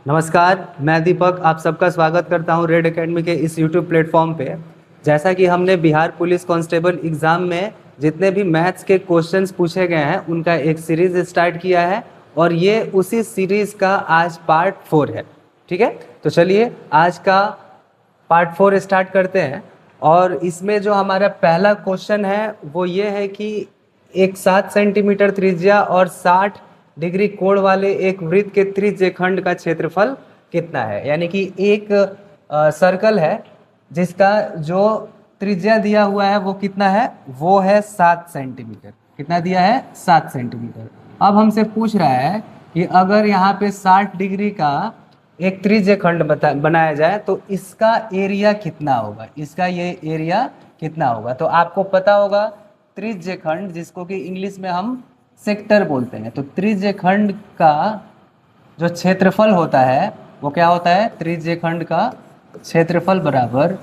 नमस्कार, मैं दीपक आप सबका स्वागत करता हूं रेड एकेडमी के इस यूट्यूब प्लेटफॉर्म पे। जैसा कि हमने बिहार पुलिस कांस्टेबल एग्ज़ाम में जितने भी मैथ्स के क्वेश्चंस पूछे गए हैं उनका एक सीरीज़ स्टार्ट किया है और ये उसी सीरीज़ का आज पार्ट 4 है। ठीक है, तो चलिए आज का पार्ट 4 स्टार्ट करते हैं। और इसमें जो हमारा पहला क्वेश्चन है वो ये है कि एक 7 सेंटीमीटर त्रिज्या और 60 डिग्री कोण वाले एक वृत्त के त्रिज्य खंड का क्षेत्रफल कितना है। यानी कि एक सर्कल है जिसका जो त्रिज्या दिया हुआ है वो कितना है, वो है 7 सेंटीमीटर। कितना दिया है, 7 सेंटीमीटर। अब हमसे पूछ रहा है कि अगर यहाँ पे 60 डिग्री का एक त्रिज्य खंड बनाया जाए तो इसका एरिया कितना होगा, इसका ये एरिया कितना होगा। तो आपको पता होगा त्रिज्य खंड, जिसको कि इंग्लिश में हम सेक्टर बोलते हैं, तो त्रिज्य खंड का जो क्षेत्रफल होता है वो क्या होता है, त्रिज्य खंड का क्षेत्रफल बराबर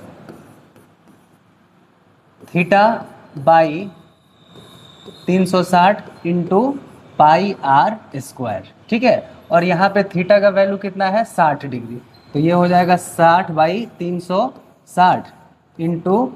theta by 360 into pi r square. ठीक है, और यहाँ पे थीटा का वैल्यू कितना है, 60 डिग्री। तो ये हो जाएगा 60 बाई 360 इंटू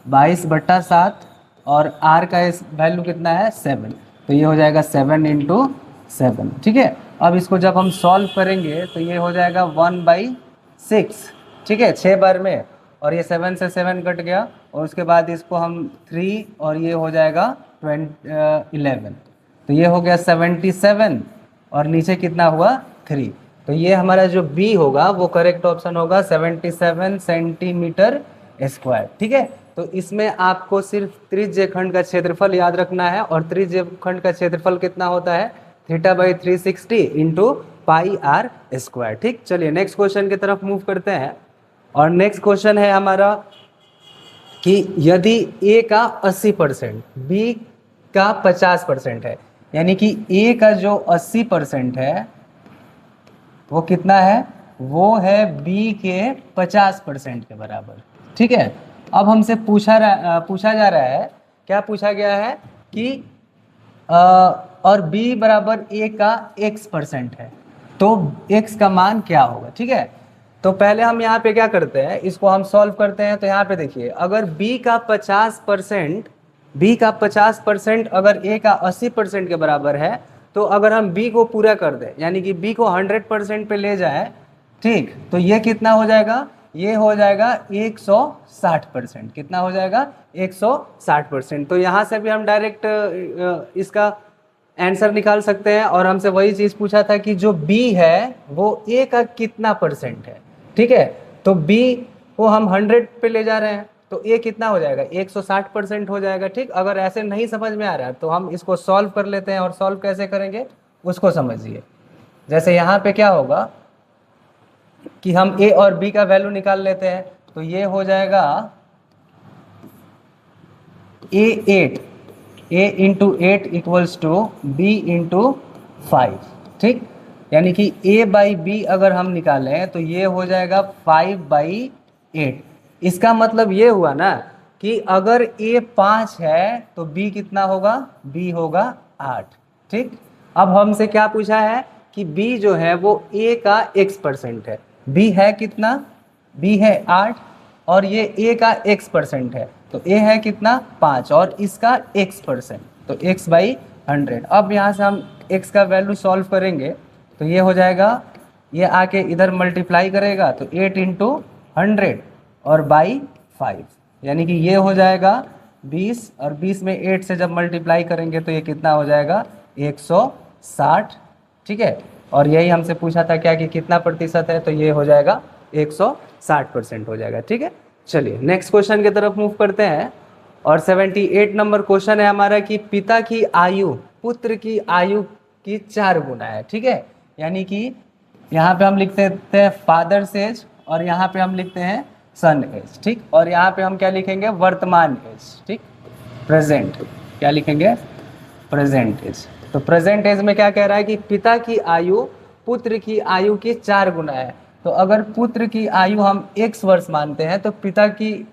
22/7 और आर का वैल्यू कितना है, 7। तो ये हो जाएगा 7 इंटू 7। ठीक है, अब इसको जब हम सॉल्व करेंगे तो ये हो जाएगा 1/6। ठीक है, 6 बार में, और ये 7 से 7 कट गया और उसके बाद इसको हम 3 और ये हो जाएगा 11। तो ये हो गया 77 और नीचे कितना हुआ, 3। तो ये हमारा जो बी होगा वो करेक्ट ऑप्शन होगा 77 सेंटीमीटर स्क्वायर। ठीक है, तो इसमें आपको सिर्फ त्रिज्य खंड का क्षेत्रफल याद रखना है और त्रिज्य खंड का क्षेत्रफल कितना होता है, theta by 360 into pi r square. ठीक, चलिए नेक्स्ट क्वेश्चन की तरफ मूव करते हैं। और नेक्स्ट क्वेश्चन है हमारा कि यदि ए का 80%, बी का 50% है, यानी कि ए का जो 80% है वो कितना है, वो है बी के 50% के बराबर। ठीक है, अब हमसे पूछा जा रहा है, क्या पूछा गया है कि और b बराबर a का x% है, तो x का मान क्या होगा। ठीक है, तो पहले हम यहाँ पे क्या करते हैं, इसको हम सॉल्व करते हैं। तो यहाँ पे देखिए, अगर b का 50% अगर a का 80% के बराबर है, तो अगर हम b को पूरा कर दें, यानी कि b को 100% पे ले जाए, ठीक, तो ये कितना हो जाएगा, ये हो जाएगा 160%। कितना हो जाएगा, 160%। तो यहाँ से भी हम डायरेक्ट इसका आंसर निकाल सकते हैं। और हमसे वही चीज़ पूछा था कि जो b है वो a का कितना परसेंट है। ठीक है, तो b को हम 100 पे ले जा रहे हैं, तो a कितना हो जाएगा, 160% हो जाएगा। ठीक, अगर ऐसे नहीं समझ में आ रहा है तो हम इसको सॉल्व कर लेते हैं, और सॉल्व कैसे करेंगे उसको समझिए। जैसे यहाँ पे क्या होगा कि हम a और b का वैल्यू निकाल लेते हैं, तो ये हो जाएगा a into 8 equals to b into 5। ठीक, यानी कि a बाई बी अगर हम निकालें तो ये हो जाएगा 5/8। इसका मतलब ये हुआ ना कि अगर a 5 है तो b कितना होगा, b होगा 8। ठीक, अब हमसे क्या पूछा है कि b जो है वो a का x% है। b है कितना, b है 8 और ये a का x% है, तो a है कितना, 5 और इसका x%, तो x/100। अब यहाँ से हम x का वैल्यू सॉल्व करेंगे तो ये हो जाएगा, ये आके इधर मल्टीप्लाई करेगा तो 8 इंटू 100 और बाई 5, यानी कि ये हो जाएगा 20, और 20 में 8 से जब मल्टीप्लाई करेंगे तो ये कितना हो जाएगा, 160। ठीक है, और यही हमसे पूछा था क्या कि कितना प्रतिशत है, तो ये हो जाएगा 160% हो जाएगा। ठीक है, चलिए नेक्स्ट क्वेश्चन की तरफ मूव करते हैं। और 78 नंबर क्वेश्चन है हमारा कि पिता की आयु पुत्र की आयु की 4 गुना है। ठीक है, यानी कि यहाँ पे हम लिखते हैं फादर्स एज और यहाँ पे हम लिखते हैं सन एज। ठीक, और यहाँ पे हम क्या लिखेंगे, वर्तमान एज। ठीक, प्रेजेंट, क्या लिखेंगे, प्रेजेंट एज। तो प्रेजेंट एज में क्या कह रहा है कि पिता की आयु पुत्र की आयु की 4 गुना है। तो अगर पुत्र की आयु हम x वर्ष मानते हैं तो पिता की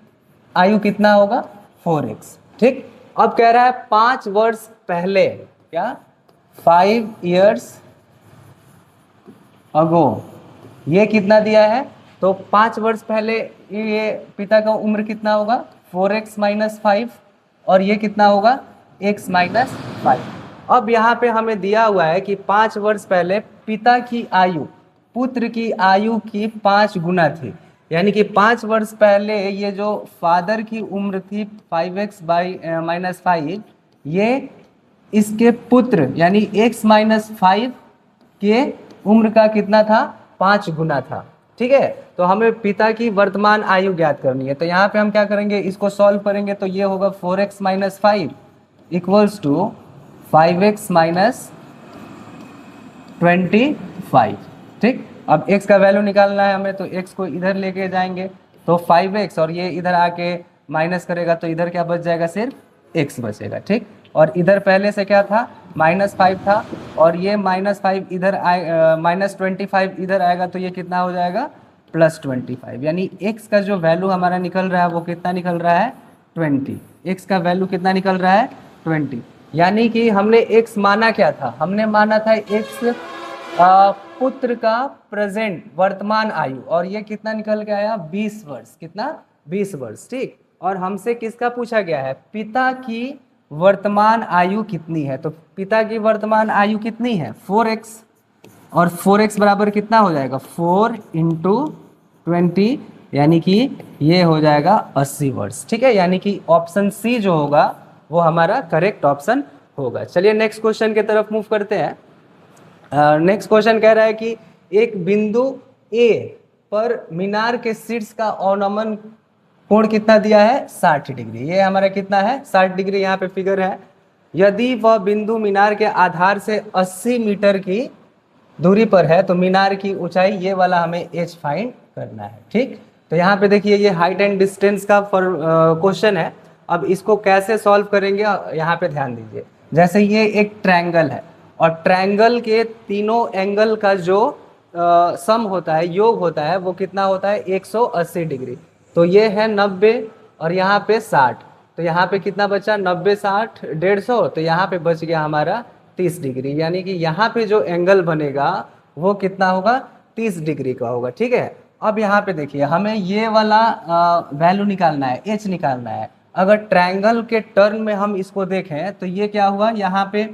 आयु कितना होगा, 4x। ठीक, अब कह रहा है 5 वर्ष पहले, क्या, 5 years ago ये कितना दिया है, तो 5 वर्ष पहले ये पिता का उम्र कितना होगा 4x-5, और ये कितना होगा x-5। अब यहाँ पे हमें दिया हुआ है कि 5 वर्ष पहले पिता की आयु पुत्र की आयु की 5 गुना थी, यानी कि 5 वर्ष पहले ये जो फादर की उम्र थी 5x-5, ये इसके पुत्र यानी x-5 के उम्र का कितना था 5 गुना था। ठीक है, तो हमें पिता की वर्तमान आयु ज्ञात करनी है। तो यहाँ पे हम क्या करेंगे, इसको सॉल्व करेंगे तो ये होगा 4x-5 इक्वल्स टू 5x-25। ठीक, अब x का वैल्यू निकालना है हमें, तो x को इधर लेके जाएंगे तो 5x, और ये इधर आके माइनस करेगा तो इधर क्या बच जाएगा, सिर्फ x बचेगा। ठीक, और इधर पहले से क्या था -5 था, और ये -5 इधर आए, -25 इधर आएगा तो ये कितना हो जाएगा +25, यानी x का जो वैल्यू हमारा निकल रहा है वो कितना निकल रहा है 20। x का वैल्यू कितना निकल रहा है 20, यानी कि हमने x माना क्या था, हमने माना था x पुत्र का प्रेजेंट वर्तमान आयु, और ये कितना निकल के आया 20 वर्ष, कितना 20 वर्ष। ठीक, और हमसे किसका पूछा गया है, पिता की वर्तमान आयु कितनी है, तो पिता की वर्तमान आयु कितनी है 4x, और 4x बराबर कितना हो जाएगा 4 × 20, यानी कि ये हो जाएगा 80 वर्ष। ठीक है, यानी कि ऑप्शन सी जो होगा वो हमारा करेक्ट ऑप्शन होगा। चलिए नेक्स्ट क्वेश्चन की तरफ मूव करते हैं। नेक्स्ट क्वेश्चन कह रहा है कि एक बिंदु ए पर मीनार के शीर्ष का अवनमन कोण कितना दिया है 60 डिग्री। ये हमारा कितना है 60 डिग्री, यहाँ पे फिगर है। यदि वह बिंदु मीनार के आधार से 80 मीटर की दूरी पर है तो मीनार की ऊंचाई ये वाला हमें एच फाइंड करना है। ठीक, तो यहाँ पे देखिए ये हाइट एंड डिस्टेंस का क्वेश्चन है। अब इसको कैसे सॉल्व करेंगे यहाँ पे ध्यान दीजिए। जैसे ये एक ट्रायंगल है और ट्रायंगल के तीनों एंगल का जो सम होता है, योग होता है, वो कितना होता है 180 डिग्री। तो ये है 90 और यहाँ पे 60, तो यहाँ पे कितना बचा 90 60 150, तो यहाँ पे बच गया हमारा 30 डिग्री, यानी कि यहाँ पे जो एंगल बनेगा वो कितना होगा 30 डिग्री का होगा। ठीक है, अब यहाँ पे देखिए हमें ये वाला वैल्यू निकालना है, एच निकालना है। अगर ट्रायंगल के टर्न में हम इसको देखें तो ये क्या हुआ, यहाँ पे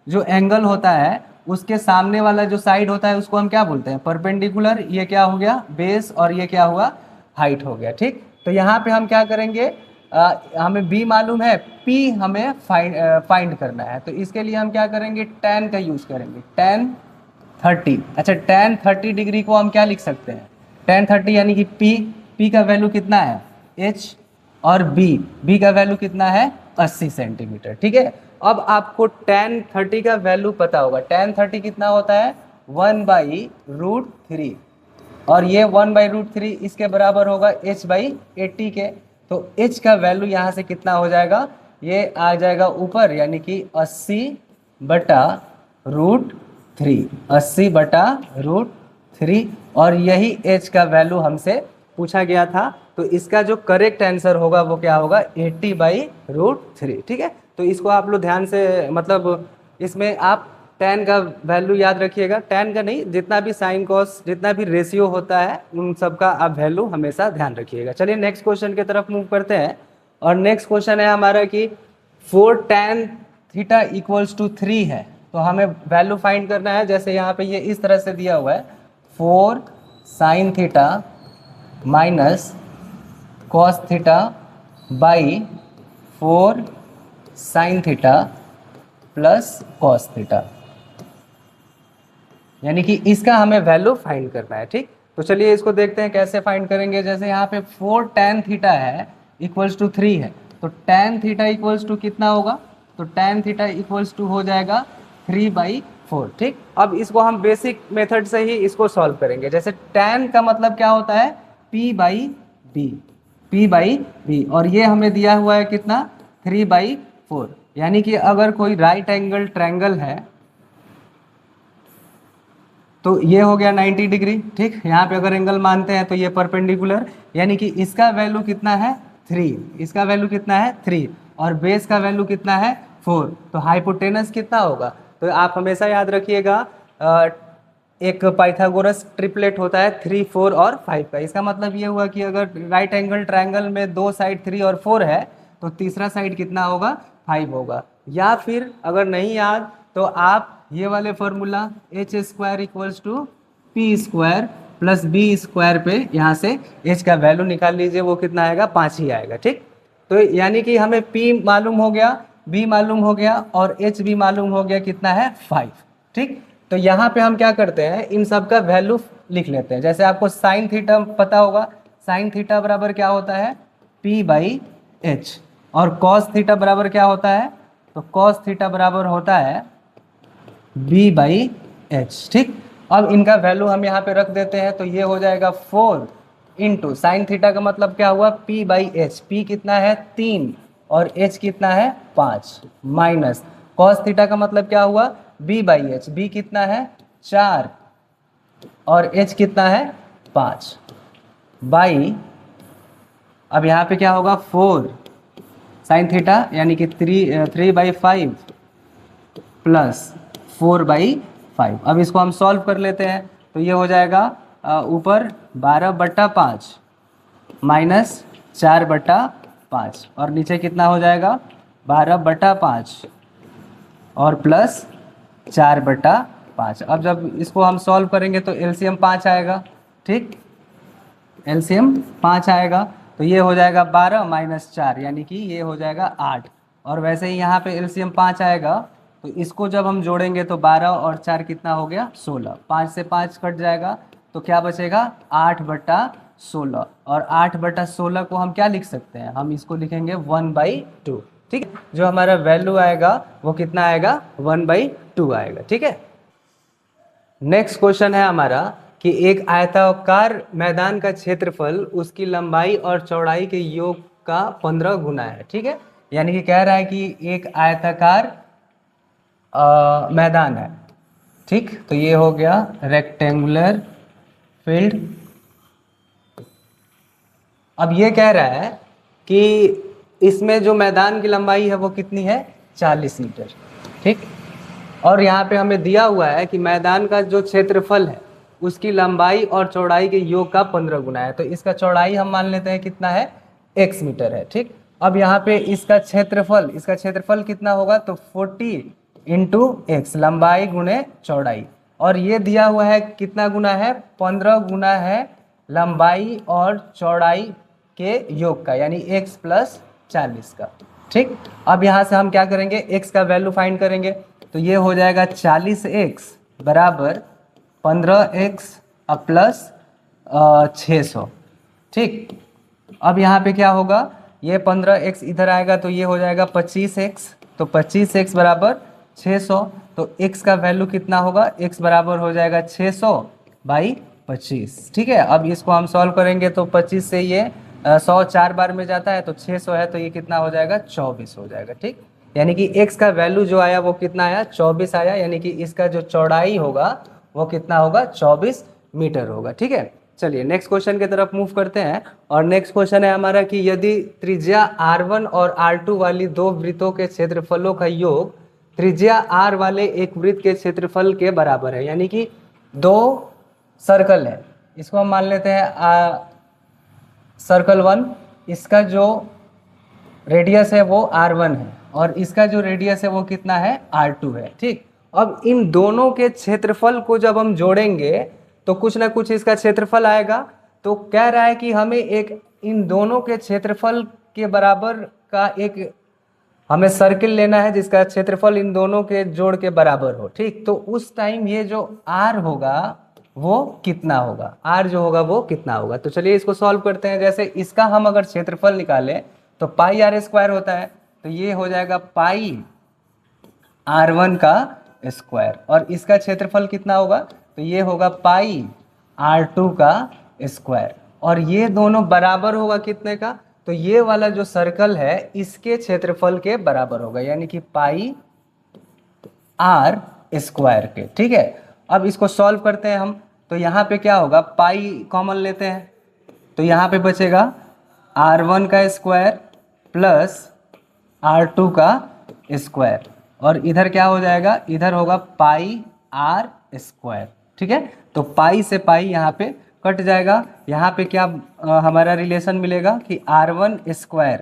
जो एंगल होता है उसके सामने वाला जो साइड होता है उसको हम क्या बोलते हैं परपेंडिकुलर। ये क्या हो गया बेस और ये क्या हुआ हाइट हो गया। ठीक, तो यहाँ पे हम क्या करेंगे, हमें b मालूम है, p हमें फाइंड करना है। तो इसके लिए हम क्या करेंगे tan का यूज करेंगे, tan 30। अच्छा, tan 30 डिग्री को हम क्या लिख सकते हैं tan 30 यानी कि p का वैल्यू कितना है h, और b का वैल्यू कितना है 80 सेंटीमीटर। ठीक है, अब आपको tan 30 का वैल्यू पता होगा। tan 30 कितना होता है 1/√3, और ये 1/√3 इसके बराबर होगा h/80 के। तो h का वैल्यू यहाँ से कितना हो जाएगा, ये आ जाएगा ऊपर, यानी कि 80/√3, 80/√3, और यही h का वैल्यू हमसे पूछा गया था। तो इसका जो करेक्ट आंसर होगा वो क्या होगा 80/√3। ठीक है, तो इसको आप लोग ध्यान से, मतलब इसमें आप tan का वैल्यू याद रखिएगा, tan का नहीं, जितना भी साइन कॉस जितना भी रेशियो होता है उन सब का आप वैल्यू हमेशा ध्यान रखिएगा। चलिए नेक्स्ट क्वेश्चन की तरफ मूव करते हैं, और नेक्स्ट क्वेश्चन है हमारा कि 4 tan थीटा इक्वल्स टू 3 है, तो हमें वैल्यू फाइंड करना है। जैसे यहाँ पे ये इस तरह से दिया हुआ है 4 sin theta minus cos theta by 4 sin theta plus cos theta, यानी कि इसका हमें वैल्यू फाइंड करना है। ठीक, तो चलिए इसको देखते हैं कैसे फाइंड करेंगे। जैसे यहाँ पे 4 tan थीटा है इक्वल्स टू 3 है, तो tan थीटा इक्वल्स टू कितना होगा, तो tan थीटा इक्वल्स टू हो जाएगा 3/4। ठीक, अब इसको हम बेसिक मेथड से ही इसको सॉल्व करेंगे। जैसे tan का मतलब क्या होता है p/b, p/b, और ये हमें दिया हुआ है कितना 3/4, यानी कि अगर कोई राइट एंगल ट्रायंगल है तो ये हो गया 90 डिग्री। ठीक, यहाँ पे अगर एंगल मानते हैं तो ये परपेंडिकुलर, यानी कि इसका वैल्यू कितना है 3, इसका वैल्यू कितना है 3, और बेस का वैल्यू कितना है 4, तो हाइपोटेनस कितना होगा। तो आप हमेशा याद रखिएगा एक पाइथागोरस ट्रिपलेट होता है 3, 4 और 5 का। इसका मतलब ये हुआ कि अगर राइट एंगल ट्रायंगल में दो साइड 3 और 4 है तो तीसरा साइड कितना होगा, 5 होगा। या फिर अगर नहीं याद तो आप ये वाले formula h square equals to p square plus b square पे यहाँ से एच का वैल्यू निकाल लीजिए, वो कितना आएगा, 5 ही आएगा। ठीक, तो यानी कि हमें पी मालूम हो गया, बी मालूम हो गया और एच भी मालूम हो गया, कितना है, 5। ठीक, तो यहाँ पे हम क्या करते हैं, इन सब का वैल्यू लिख लेते हैं। जैसे आपको साइन थीटा पता होगा, साइन थीटा बराबर क्या होता है, पी बाई एच, और कॉस थीटा बराबर क्या होता है, तो कॉस थीटा बराबर होता है बी बाई एच। ठीक, अब इनका वैल्यू हम यहाँ पे रख देते हैं, तो ये हो जाएगा 4 इंटू साइन थीटा का मतलब क्या हुआ, पी बाई एच, पी कितना है 3 और एच कितना है 5, माइनस कॉस थीटा का मतलब क्या हुआ, बी बाई एच, बी कितना है 4 और एच कितना है 5, बाई, अब यहाँ पे क्या होगा 4 साइन थीटा यानी कि 3/5 प्लस 4/5। अब इसको हम सॉल्व कर लेते हैं, तो ये हो जाएगा ऊपर 12/5 माइनस 4/5 और नीचे कितना हो जाएगा 12/5 और प्लस 4/5। अब जब इसको हम सॉल्व करेंगे तो एलसीएम 5 आएगा। ठीक, एलसीएम 5 आएगा, तो ये हो जाएगा 12 माइनस 4 यानी कि ये हो जाएगा 8। और वैसे ही यहाँ पे एलसीएम 5 आएगा, तो इसको जब हम जोड़ेंगे तो 12 और 4 कितना हो गया 16, 5 से 5 कट जाएगा, तो क्या बचेगा 8/16। और 8/16 को हम क्या लिख सकते हैं, हम इसको लिखेंगे 1/2। ठीक है, जो हमारा वैल्यू आएगा वो कितना आएगा, 1/2 आएगा। ठीक है, नेक्स्ट क्वेश्चन है हमारा कि एक आयताकार मैदान का क्षेत्रफल उसकी लंबाई और चौड़ाई के योग का 15 गुना है। ठीक है, यानी कि कह रहा है कि एक आयताकार मैदान है। ठीक, तो ये हो गया रेक्टेंगुलर फील्ड। अब ये कह रहा है कि इसमें जो मैदान की लंबाई है वो कितनी है, 40 मीटर। ठीक, और यहाँ पे हमें दिया हुआ है कि मैदान का जो क्षेत्रफल है उसकी लंबाई और चौड़ाई के योग का 15 गुना है। तो इसका चौड़ाई हम मान लेते हैं कितना है, x मीटर है। ठीक, अब यहाँ पे इसका क्षेत्रफल कितना होगा, तो 40 इंटू एक्स, लंबाई गुणे चौड़ाई, और ये दिया हुआ है कितना गुना है, 15 गुना है लंबाई और चौड़ाई के योग का, यानी x प्लस 40 का। ठीक, अब यहाँ से हम क्या करेंगे, x का वैल्यू फाइंड करेंगे, तो ये हो जाएगा 40x बराबर 15x प्लस 600। ठीक, अब यहाँ पे क्या होगा, ये 15x इधर आएगा तो ये हो जाएगा 25x, तो 25x बराबर 600, तो x का वैल्यू कितना होगा, x बराबर हो जाएगा 600/25। ठीक है, अब इसको हम सॉल्व करेंगे तो 25 से ये 100 4 बार में जाता है, तो 600 है, तो ये कितना हो जाएगा 24 हो जाएगा। ठीक, यानी कि x का वैल्यू जो आया वो कितना आया, 24 आया, यानी कि इसका जो चौड़ाई होगा वो कितना होगा, 24 मीटर होगा। ठीक है, चलिए नेक्स्ट क्वेश्चन की तरफ मूव करते हैं। और नेक्स्ट क्वेश्चन है हमारा कि यदि त्रिज्या r1 और r2 वाली दो वृत्तों के क्षेत्रफलों का योग त्रिज्या r वाले एक वृत्त के क्षेत्रफल के बराबर है। यानी कि दो सर्कल है, इसको हम मान लेते हैं सर्कल 1, इसका जो रेडियस है वो r1 है और इसका जो रेडियस है वो कितना है, r2 है। ठीक, अब इन दोनों के क्षेत्रफल को जब हम जोड़ेंगे तो कुछ ना कुछ इसका क्षेत्रफल आएगा। तो कह रहा है कि हमें एक इन दोनों के क्षेत्रफल के बराबर का एक हमें सर्किल लेना है जिसका क्षेत्रफल इन दोनों के जोड़ के बराबर हो। ठीक, तो उस टाइम ये जो r होगा वो कितना होगा, r जो होगा वो कितना होगा। तो चलिए इसको सॉल्व करते हैं। जैसे इसका हम अगर क्षेत्रफल निकालें तो पाई r स्क्वायर होता है, तो ये हो जाएगा पाई r1 का स्क्वायर, और इसका क्षेत्रफल कितना होगा, तो ये होगा पाई r2 का स्क्वायर, और ये दोनों बराबर होगा कितने का, तो ये वाला जो सर्कल है इसके क्षेत्रफल के बराबर होगा, यानी कि पाई r स्क्वायर के। ठीक है, अब इसको सॉल्व करते हैं हम, तो यहाँ पे क्या होगा, पाई कॉमन लेते हैं, तो यहाँ पे बचेगा r1 का स्क्वायर प्लस r2 का स्क्वायर, और इधर क्या हो जाएगा, इधर होगा पाई r स्क्वायर। ठीक है। तो पाई से पाई यहाँ पे कट जाएगा, यहाँ पे क्या हमारा रिलेशन मिलेगा कि r1²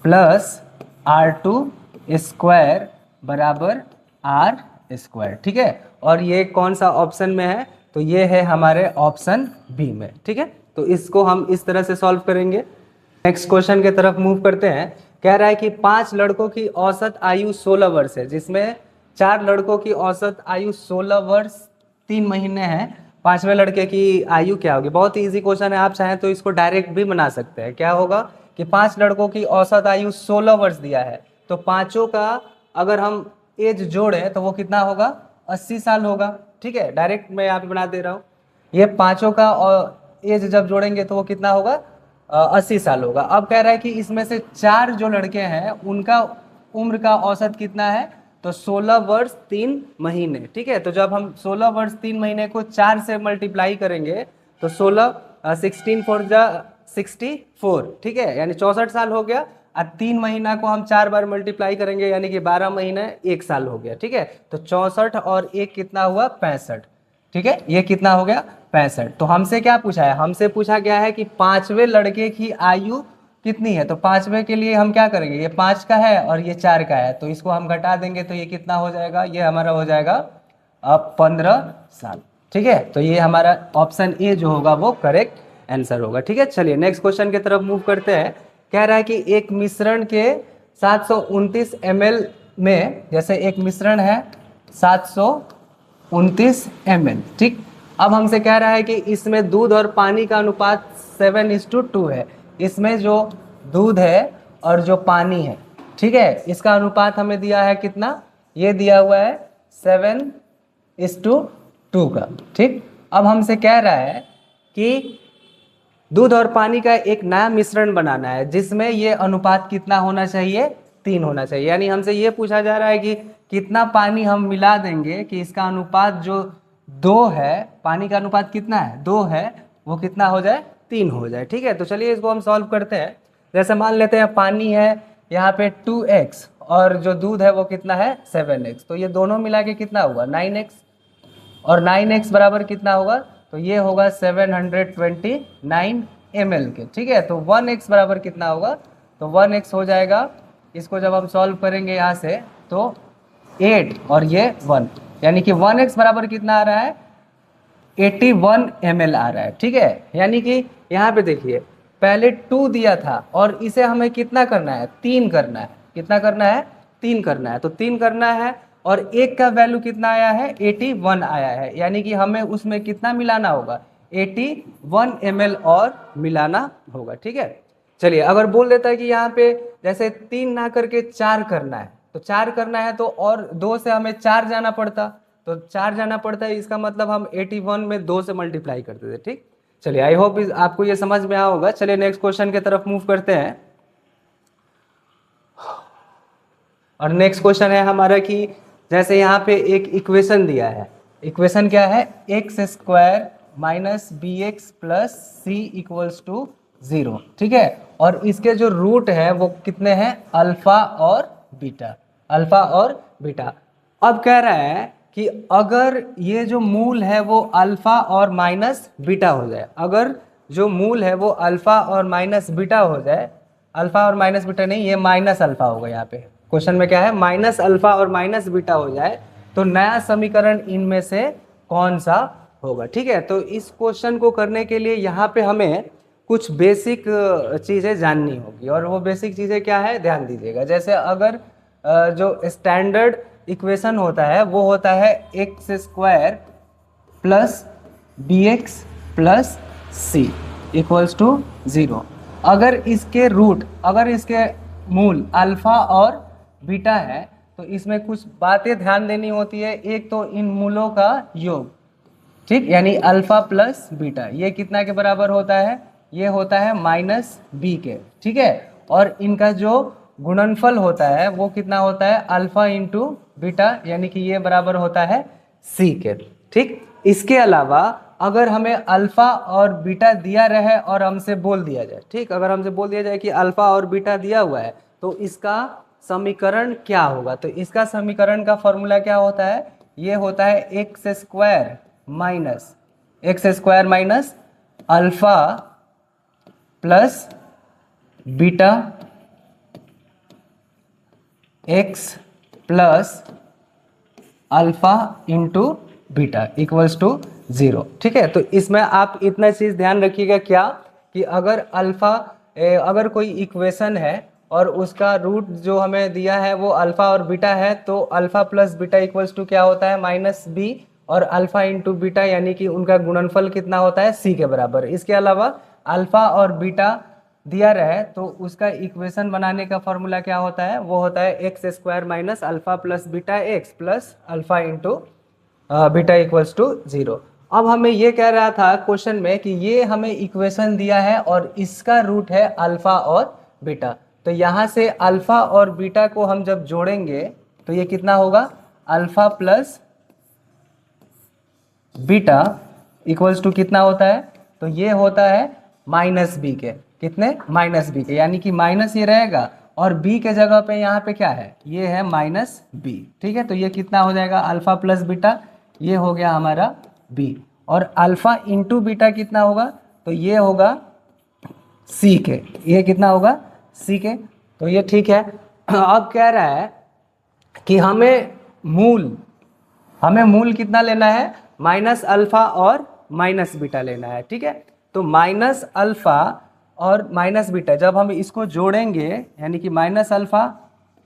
प्लस r2² बराबर r², ठीक है। और ये कौन सा ऑप्शन में है, तो ये है हमारे ऑप्शन बी में, ठीक है। तो इसको हम इस तरह से सॉल्व करेंगे। नेक्स्ट क्वेश्चन की तरफ मूव करते हैं। कह रहा है कि 5 लड़कों की औसत आयु 16 वर्ष है, जिसमें 4 लड़कों की औसत आयु 16 वर्ष 3 महीने है। 5वें लड़के की आयु क्या होगी? बहुत ही इजी क्वेश्चन है, आप चाहें तो इसको डायरेक्ट भी बना सकते हैं। क्या होगा कि 5 लड़कों की औसत आयु 16 वर्ष दिया है, तो पांचों का अगर हम एज जोड़ें तो वो कितना होगा? 80 साल होगा, ठीक है। डायरेक्ट मैं यहाँ पे बना दे रहा हूँ। ये पांचों का एज जब जोड़ेंगे तो वो कितना होगा? 80 साल होगा। अब कह रहा है कि इसमें से 4 जो लड़के हैं उनका उम्र का औसत कितना है? तो 16 वर्ष 3 महीने, ठीक है। तो जब हम 16 वर्ष 3 महीने को 4 से मल्टीप्लाई करेंगे तो 16 4 जा 64, ठीक है, यानी 64 साल हो गया। और 3 महीना को हम 4 बार मल्टीप्लाई करेंगे यानी कि 12 महीने 1 साल हो गया, ठीक है। तो 64 और 1 कितना हुआ? 65, ठीक है। ये कितना हो गया? 65। तो हमसे क्या पूछा है? हमसे पूछा गया है कि 5वें लड़के की आयु कितनी है। तो 5वें के लिए हम क्या करेंगे? ये 5 का है और ये 4 का है, तो इसको हम घटा देंगे तो ये कितना हो जाएगा? ये हमारा हो जाएगा अब 15 साल, ठीक है। तो ये हमारा ऑप्शन ए जो होगा वो करेक्ट आंसर होगा, ठीक है। चलिए नेक्स्ट क्वेश्चन की तरफ मूव करते हैं। कह रहा है कि एक मिश्रण के 729 ml में, जैसे एक मिश्रण है 729 ml, ठीक। अब हमसे कह रहा है कि इसमें दूध और पानी का अनुपात 7:2 है। इसमें जो दूध है और जो पानी है, ठीक है, इसका अनुपात हमें दिया है कितना? ये दिया हुआ है 7:2 का, ठीक। अब हमसे कह रहा है कि दूध और पानी का एक नया मिश्रण बनाना है जिसमें ये अनुपात कितना होना चाहिए? 3 होना चाहिए। यानी हमसे ये पूछा जा रहा है कि कितना पानी हम मिला देंगे कि इसका अनुपात जो 2 है, पानी का अनुपात कितना है? 2 है, वो कितना हो जाए? 3 हो जाए, ठीक है। तो चलिए इसको हम सॉल्व करते हैं। जैसे मान लेते हैं पानी है यहाँ पे 2x और जो दूध है वो कितना है? 7x। तो ये दोनों मिला के कितना हुआ? 9x। और 9x बराबर कितना होगा? तो ये होगा 729 ml के, ठीक है। तो 1x बराबर कितना होगा? तो 1x हो जाएगा, इसको जब हम सॉल्व करेंगे यहाँ से तो 8 और ये 1, यानी कि 1x बराबर कितना आ रहा है? 81 ml आ रहा है, ठीक है। यानी कि यहाँ पे देखिए पहले 2 दिया था और इसे हमें कितना करना है? 3 करना है। कितना करना है? 3 करना है। तो 3 करना है और 1 का वैल्यू कितना आया है? 81 आया है, यानी कि हमें उसमें कितना मिलाना होगा? 81 ml और मिलाना होगा, ठीक है। चलिए अगर बोल देता है कि यहाँ पे जैसे 3 ना करके 4 करना है, तो 4 करना है तो और 2 से हमें 4 जाना पड़ता, तो 4 जाना पड़ता है, इसका मतलब हम 81 में 2 से मल्टीप्लाई करते थे, ठीक। चलिए आई होप आपको ये समझ में आया होगा। चलिए नेक्स्ट क्वेश्चन की तरफ मूव करते हैं। और नेक्स्ट क्वेश्चन है हमारा कि जैसे यहाँ पे एक इक्वेशन दिया है। इक्वेशन क्या है? x² minus bx plus c equals to 0, ठीक है। और इसके जो रूट है वो कितने हैं? अल्फा और बीटा, अल्फा और बीटा। अब कह रहा है कि अगर ये जो मूल है वो अल्फा और माइनस बीटा हो जाए, अगर जो मूल है वो अल्फा और माइनस बीटा हो जाए, अल्फा और माइनस बीटा नहीं, ये माइनस अल्फा होगा। यहाँ पे क्वेश्चन में क्या है? माइनस अल्फा और माइनस बीटा हो जाए तो नया समीकरण इनमें से कौन सा होगा, ठीक है। तो इस क्वेश्चन को करने के लिए यहाँ पे हमें कुछ बेसिक चीज़ें जाननी होगी, और वो बेसिक चीज़ें क्या है ध्यान दीजिएगा। जैसे अगर जो स्टैंडर्ड इक्वेशन होता है वो होता है x² plus bx plus c equals to 0। अगर इसके रूट, अगर इसके मूल अल्फा और बीटा है तो इसमें कुछ बातें ध्यान देनी होती है। एक तो इन मूलों का योग, ठीक, यानी अल्फा प्लस बीटा ये कितना के बराबर होता है? ये होता है -b के, ठीक है। और इनका जो गुणनफल होता है वो कितना होता है? अल्फा इंटू बीटा, यानी कि ये बराबर होता है c के, ठीक। इसके अलावा अगर हमें अल्फा और बीटा दिया रहे और हमसे बोल दिया जाए, ठीक, अगर हमसे बोल दिया जाए कि अल्फा और बीटा दिया हुआ है तो इसका समीकरण क्या होगा? तो इसका समीकरण का फॉर्मूला क्या होता है? ये होता है x² minus x square minus alpha plus beta x plus alpha into beta equals to 0। ठीक है, तो इसमें आप इतना चीज़ ध्यान रखिएगा क्या कि अगर कोई इक्वेशन है और उसका रूट जो हमें दिया है वो अल्फा और बीटा है, तो alpha plus beta equals to क्या होता है, माइनस बी, और अल्फा इंटू बीटा यानी कि उनका गुणनफल कितना होता है, सी के बराबर। इसके अलावा अल्फा और बीटा दिया रहे तो उसका इक्वेशन बनाने का फॉर्मूला क्या होता है, वो होता है x square minus alpha plus beta x plus alpha into beta equals to 0। अब हमें ये कह रहा था क्वेश्चन में कि ये हमें इक्वेशन दिया है और इसका रूट है अल्फा और बीटा, तो यहाँ से अल्फा और बीटा को हम जब जोड़ेंगे तो ये कितना होगा, alpha plus beta equals to कितना होता है, तो ये होता है माइनस बी के, कितने, माइनस बी के, यानी कि माइनस ये रहेगा और बी के जगह पे यहाँ पे क्या है, ये है माइनस बी। ठीक है, तो ये कितना हो जाएगा, अल्फा प्लस बीटा, ये हो गया हमारा बी, और अल्फा इंटू बीटा कितना होगा, तो ये होगा सी के, ये कितना होगा, सी के। तो ये ठीक है। अब कह रहा है कि हमें मूल कितना लेना है, माइनस अल्फा और माइनस बीटा लेना है। ठीक है, तो माइनस अल्फा और माइनस बीटा जब हम इसको जोड़ेंगे यानी कि minus alpha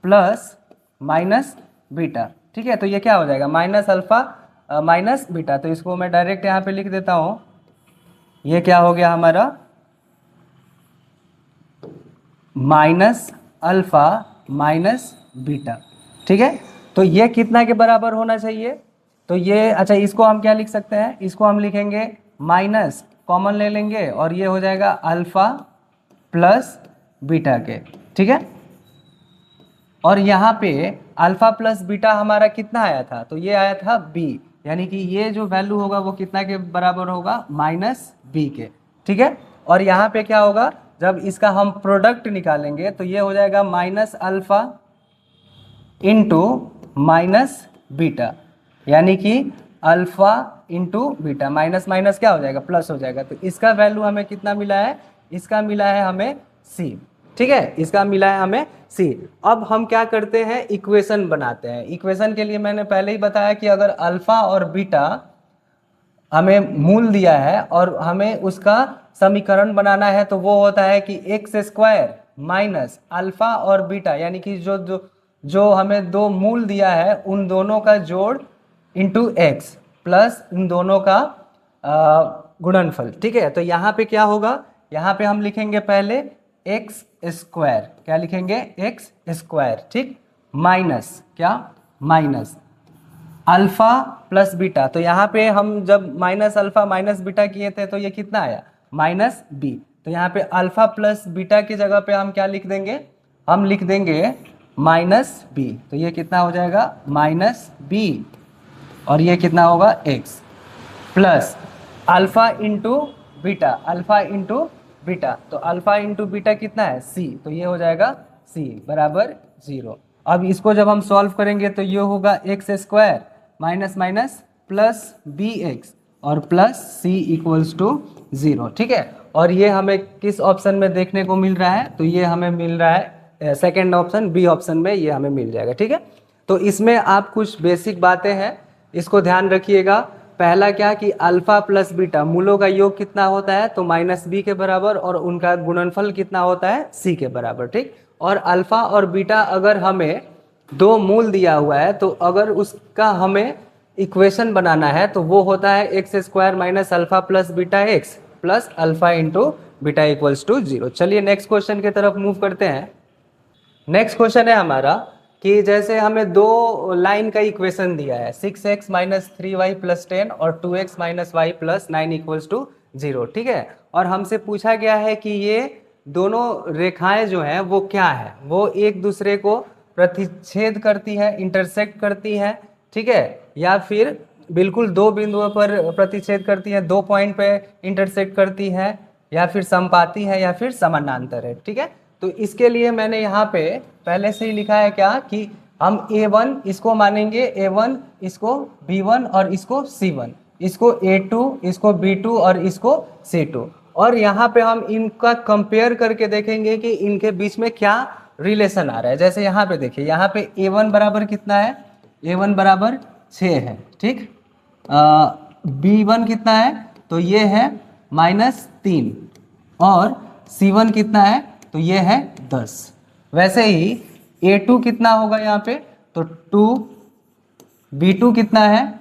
plus minus beta, ठीक है, तो ये क्या हो जाएगा, माइनस अल्फा माइनस बीटा, तो इसको मैं डायरेक्ट यहाँ पे लिख देता हूँ, ये क्या हो गया हमारा, माइनस अल्फा माइनस बीटा। ठीक है, तो ये कितना के बराबर होना चाहिए, तो ये, अच्छा इसको हम क्या लिख सकते हैं, इसको हम लिखेंगे माइनस कॉमन ले लेंगे और ये हो जाएगा अल्फा प्लस बीटा के। ठीक है, और यहाँ पे अल्फा प्लस बीटा हमारा कितना आया था, तो ये आया था बी, यानी कि ये जो वैल्यू होगा वो कितना के बराबर होगा, माइनस बी के। ठीक है, और यहाँ पे क्या होगा, जब इसका हम प्रोडक्ट निकालेंगे तो ये हो जाएगा minus alpha into minus beta, यानी कि alpha into beta, minus minus क्या हो जाएगा, प्लस हो जाएगा। तो इसका वैल्यू हमें कितना मिला है, इसका मिला है हमें सी। ठीक है, इसका मिला है हमें सी। अब हम क्या करते हैं, इक्वेशन बनाते हैं। इक्वेशन के लिए मैंने पहले ही बताया कि अगर अल्फा और बीटा हमें मूल दिया है और हमें उसका समीकरण बनाना है तो वो होता है कि एक्स स्क्वायर माइनस अल्फा और बीटा, यानी कि जो हमें दो मूल दिया है उन दोनों का जोड़ इंटू एक्स प्लस उन दोनों का गुणनफल। ठीक है, तो यहाँ पे क्या होगा, यहाँ पे हम लिखेंगे पहले एक्स स्क्वायर, क्या लिखेंगे, एक्स स्क्वायर, ठीक, माइनस क्या, माइनस अल्फा प्लस बीटा, तो यहाँ पे हम जब माइनस अल्फा माइनस बीटा किए थे तो ये कितना आया, माइनस बी, तो यहाँ पे अल्फा प्लस बीटा की जगह पे हम क्या लिख देंगे, हम लिख देंगे माइनस बी, तो ये कितना हो जाएगा, माइनस बी, और ये कितना होगा x, plus alpha into beta, alpha into beta, तो अल्फा इंटू बीटा कितना है, सी, तो ये हो जाएगा सी बराबर 0। अब इसको जब हम सॉल्व करेंगे तो ये होगा x square minus minus plus b x और प्लस सी इक्वल्स टू 0। ठीक है, और ये हमें किस ऑप्शन में देखने को मिल रहा है, तो ये हमें मिल रहा है सेकेंड ऑप्शन, बी ऑप्शन में ये हमें मिल जाएगा। ठीक है, तो इसमें आप कुछ बेसिक बातें हैं, इसको ध्यान रखिएगा। पहला क्या कि अल्फा प्लस बीटा मूलों का योग कितना होता है, तो माइनस बी के बराबर, और उनका गुणनफल कितना होता है, सी के बराबर। ठीक, और अल्फा और बीटा अगर हमें दो मूल दिया हुआ है तो अगर उसका हमें इक्वेशन बनाना है तो वो होता है x square minus alpha plus beta x plus alpha into beta equals to 0। चलिए नेक्स्ट क्वेश्चन की तरफ मूव करते हैं। नेक्स्ट क्वेश्चन है हमारा कि जैसे हमें दो लाइन का इक्वेशन दिया है, 6x माइनस 3y प्लस 10 और 2x minus y plus 9 equals to 0। ठीक है, और हमसे पूछा गया है कि ये दोनों रेखाएं जो हैं वो क्या है, वो एक दूसरे को प्रतिच्छेद करती है, इंटरसेक्ट करती है, ठीक है, या फिर बिल्कुल दो बिंदुओं पर प्रतिच्छेद करती है, दो पॉइंट पे इंटरसेक्ट करती है, या फिर समपाती है, या फिर समानांतर है। ठीक है, तो इसके लिए मैंने यहाँ पे पहले से ही लिखा है क्या कि हम a1 इसको मानेंगे a1, इसको b1 और इसको c1, इसको A2, इसको B2 और इसको C2। और यहाँ पे हम इनका कंपेयर करके देखेंगे कि इनके बीच में क्या रिलेशन आ रहा है। जैसे यहाँ पे देखिए, यहाँ पे A1 बराबर कितना है, A1 बराबर 6 है, ठीक। B1 कितना है, तो ये है -3, और C1 कितना है, तो ये है 10। वैसे ही A2 कितना होगा यहाँ पे, तो 2, B2 कितना है,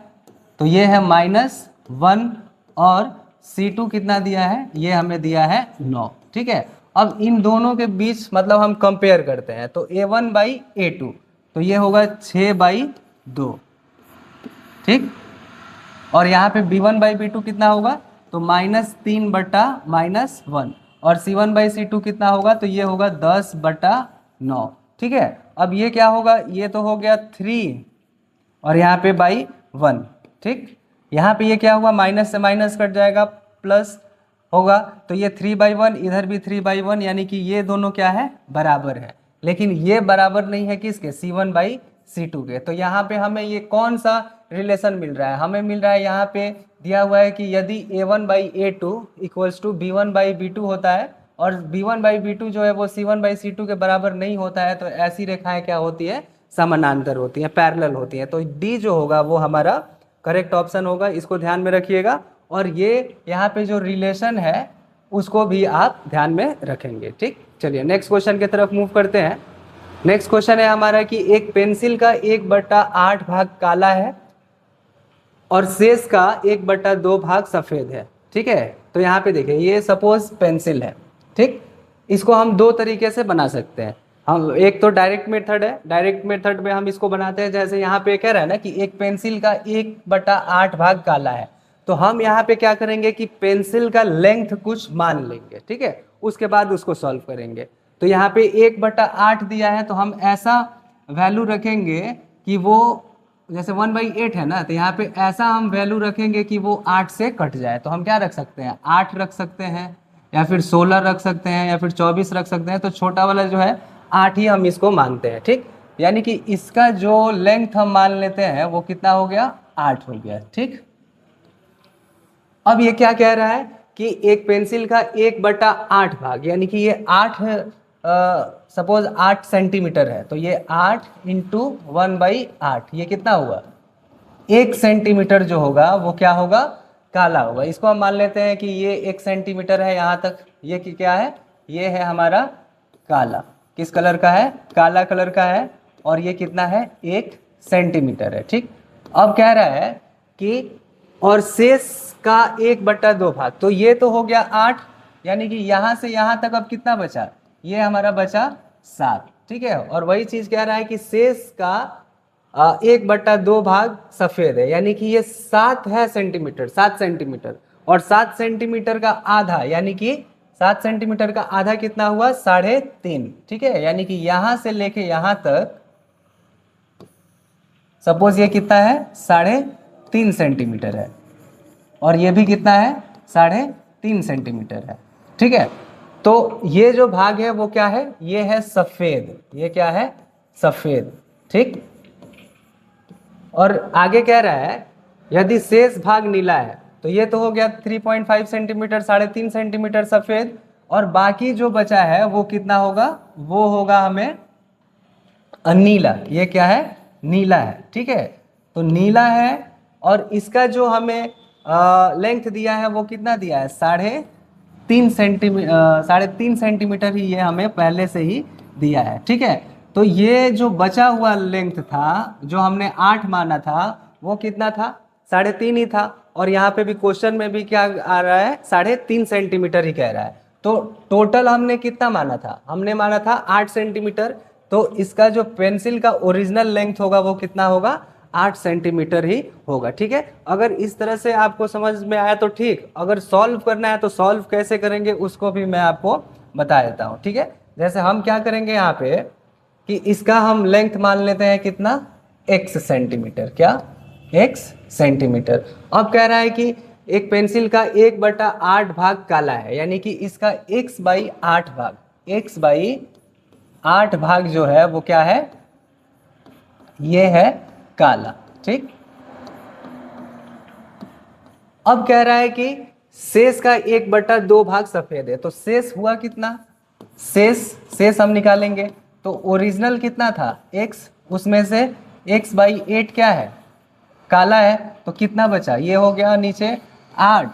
तो ये है -1, और C2 कितना दिया है, ये हमें दिया है 9, ठीक है। अब इन दोनों के बीच मतलब हम कंपेयर करते हैं, तो A1/A2, तो ये होगा 6/2, ठीक। और यहाँ पे B1/B2 कितना होगा, तो -3/-1, और C1/C2 कितना होगा, तो ये होगा 10/9, ठीक है। अब ये क्या होगा, ये तो हो गया 3, और यहाँ पे /1, ठीक। यहाँ पे ये क्या हुआ, माइनस से माइनस कट जाएगा, प्लस होगा, तो ये 3/1, इधर भी 3/1, यानी कि ये दोनों क्या है, बराबर है। लेकिन ये बराबर नहीं है किसके, C1/C2 के। तो यहाँ पे हमें ये कौन सा रिलेशन मिल रहा है, हमें मिल रहा है यहाँ पे दिया हुआ है कि यदि A1/A2 इक्वल्स टू B1/B2 होता है, और B1/B2 जो है वो C1/C2 के बराबर नहीं होता है, तो ऐसी रेखाएं क्या होती है, समानांतर होती हैं, पैरेलल होती हैं। तो डी जो होगा वो हमारा करेक्ट ऑप्शन होगा, इसको ध्यान में रखिएगा। और ये यहाँ पे जो रिलेशन है उसको भी आप ध्यान में रखेंगे, ठीक। चलिए नेक्स्ट क्वेश्चन की तरफ मूव करते हैं। नेक्स्ट क्वेश्चन है हमारा कि एक पेंसिल का 1/8 भाग काला है और शेष का 1/2 भाग सफ़ेद है, ठीक है। तो यहाँ पे देखिए, ये सपोज पेंसिल है, ठीक। इसको हम दो तरीके से बना सकते हैं। हम एक तो डायरेक्ट मेथड है, डायरेक्ट मेथड में हम इसको बनाते हैं, जैसे यहाँ पे कह रहा है ना कि एक पेंसिल का 1/8 भाग काला है, तो हम यहाँ पे क्या करेंगे कि पेंसिल का लेंथ कुछ मान लेंगे, ठीक है, उसके बाद उसको सॉल्व करेंगे। तो यहाँ पे 1/8 दिया है, तो हम ऐसा वैल्यू रखेंगे कि वो जैसे 1/8 है ना, तो यहाँ पे ऐसा हम वैल्यू रखेंगे कि वो 8 से कट जाए। तो हम क्या रख सकते हैं, 8 रख सकते हैं, या फिर 16 रख सकते हैं, या फिर 24 रख सकते हैं। तो छोटा वाला जो है 8 ही हम इसको मानते हैं, ठीक। यानी कि इसका जो लेंथ हम मान लेते हैं वो कितना हो गया, 8 हो गया, ठीक। अब ये क्या कह रहा है कि एक पेंसिल का 1/8 भाग, यानी कि ये 8 सपोज 8 सेंटीमीटर है, तो ये 8 × 1/8, ये कितना हुआ, 1 सेंटीमीटर जो होगा वो क्या होगा, काला होगा। इसको हम मान लेते हैं कि ये 1 सेंटीमीटर है यहाँ तक, ये क्या है, ये है हमारा काला, किस कलर का है, काला कलर का है, और ये कितना है, 1 सेंटीमीटर है, ठीक। अब कह रहा है कि और शेष का 1/2 भाग, तो ये तो हो गया 8, यानी कि यहाँ से यहाँ तक अब कितना बचा, ये हमारा बचा 7, ठीक है। और वही चीज कह रहा है कि शेष का 1/2 भाग सफेद है, यानी कि ये 7 है सेंटीमीटर, 7 सेंटीमीटर, और 7 सेंटीमीटर का आधा, यानी कि 7 सेंटीमीटर का आधा कितना हुआ, 3.5, ठीक है। यानी कि यहाँ से लेके यहाँ तक सपोज ये कितना है, 3.5 सेंटीमीटर है, और ये भी कितना है, 3.5 सेंटीमीटर है, ठीक है। तो ये जो भाग है वो क्या है, ये है सफेद, ये क्या है, सफेद, ठीक। और आगे कह रहा है यदि शेष भाग नीला है, तो ये तो हो गया 3.5 सेंटीमीटर, 3.5 सेंटीमीटर सफेद, और बाकी जो बचा है वो कितना होगा, वो होगा हमें नीला, ये क्या है, नीला है, ठीक है। तो नीला है, और इसका जो हमें लेंथ दिया है वो कितना दिया है, 3.5 सेंटीमीटर ही ये हमें पहले से ही दिया है, ठीक है। तो ये जो बचा हुआ लेंथ था, जो हमने 8 माना था, वो कितना था, 3.5 ही था। और यहाँ पे भी क्वेश्चन में भी क्या आ रहा है, 3.5 सेंटीमीटर ही कह रहा है। तो टोटल हमने कितना माना था, हमने माना था 8 सेंटीमीटर। तो इसका जो पेंसिल का ओरिजिनल लेंथ होगा वो कितना होगा, 8 सेंटीमीटर ही होगा, ठीक है। अगर इस तरह से आपको समझ में आया तो ठीक, अगर सॉल्व करना है तो सॉल्व कैसे करेंगे उसको भी मैं आपको बता देता हूँ, ठीक है। जैसे हम क्या करेंगे यहाँ पे कि इसका हम लेंथ मान लेते हैं कितना, x सेंटीमीटर, क्या, x सेंटीमीटर। अब कह रहा है कि एक पेंसिल का 1/8 भाग काला है, यानी कि इसका x/8 भाग, x/8 भाग जो है वो क्या है, ये है काला, ठीक। अब कह रहा है कि शेष का 1/2 भाग सफेद है, तो शेष हुआ कितना, शेष हम निकालेंगे। तो ओरिजिनल कितना था x, उसमें से x/8 क्या है, काला है, तो कितना बचा, ये हो गया नीचे 8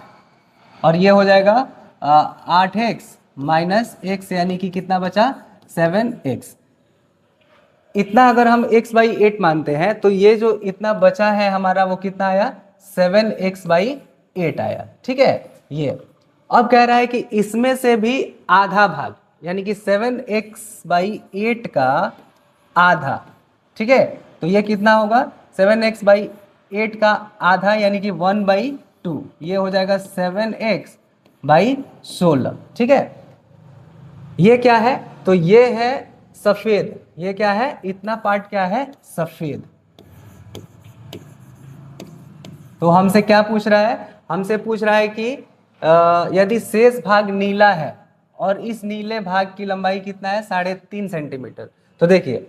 और ये हो जाएगा 8x माइनस x, यानी कि कितना बचा 7x। इतना अगर हम x/8 मानते हैं तो ये जो इतना बचा है हमारा वो कितना आया, 7x/8 आया। ठीक है, ये अब कह रहा है कि इसमें से भी आधा भाग, यानी कि 7x/8 का आधा। ठीक है, तो ये कितना होगा, 7x/8 का आधा यानी कि 1/2, ये हो जाएगा 7x/16। ठीक है, ये क्या है, तो ये है सफेद, ये क्या है, इतना पार्ट क्या है, सफेद। तो हमसे क्या पूछ रहा है, हमसे पूछ रहा है कि यदि शेष भाग नीला है और इस नीले भाग की लंबाई कितना है, 3.5 सेंटीमीटर। तो देखिए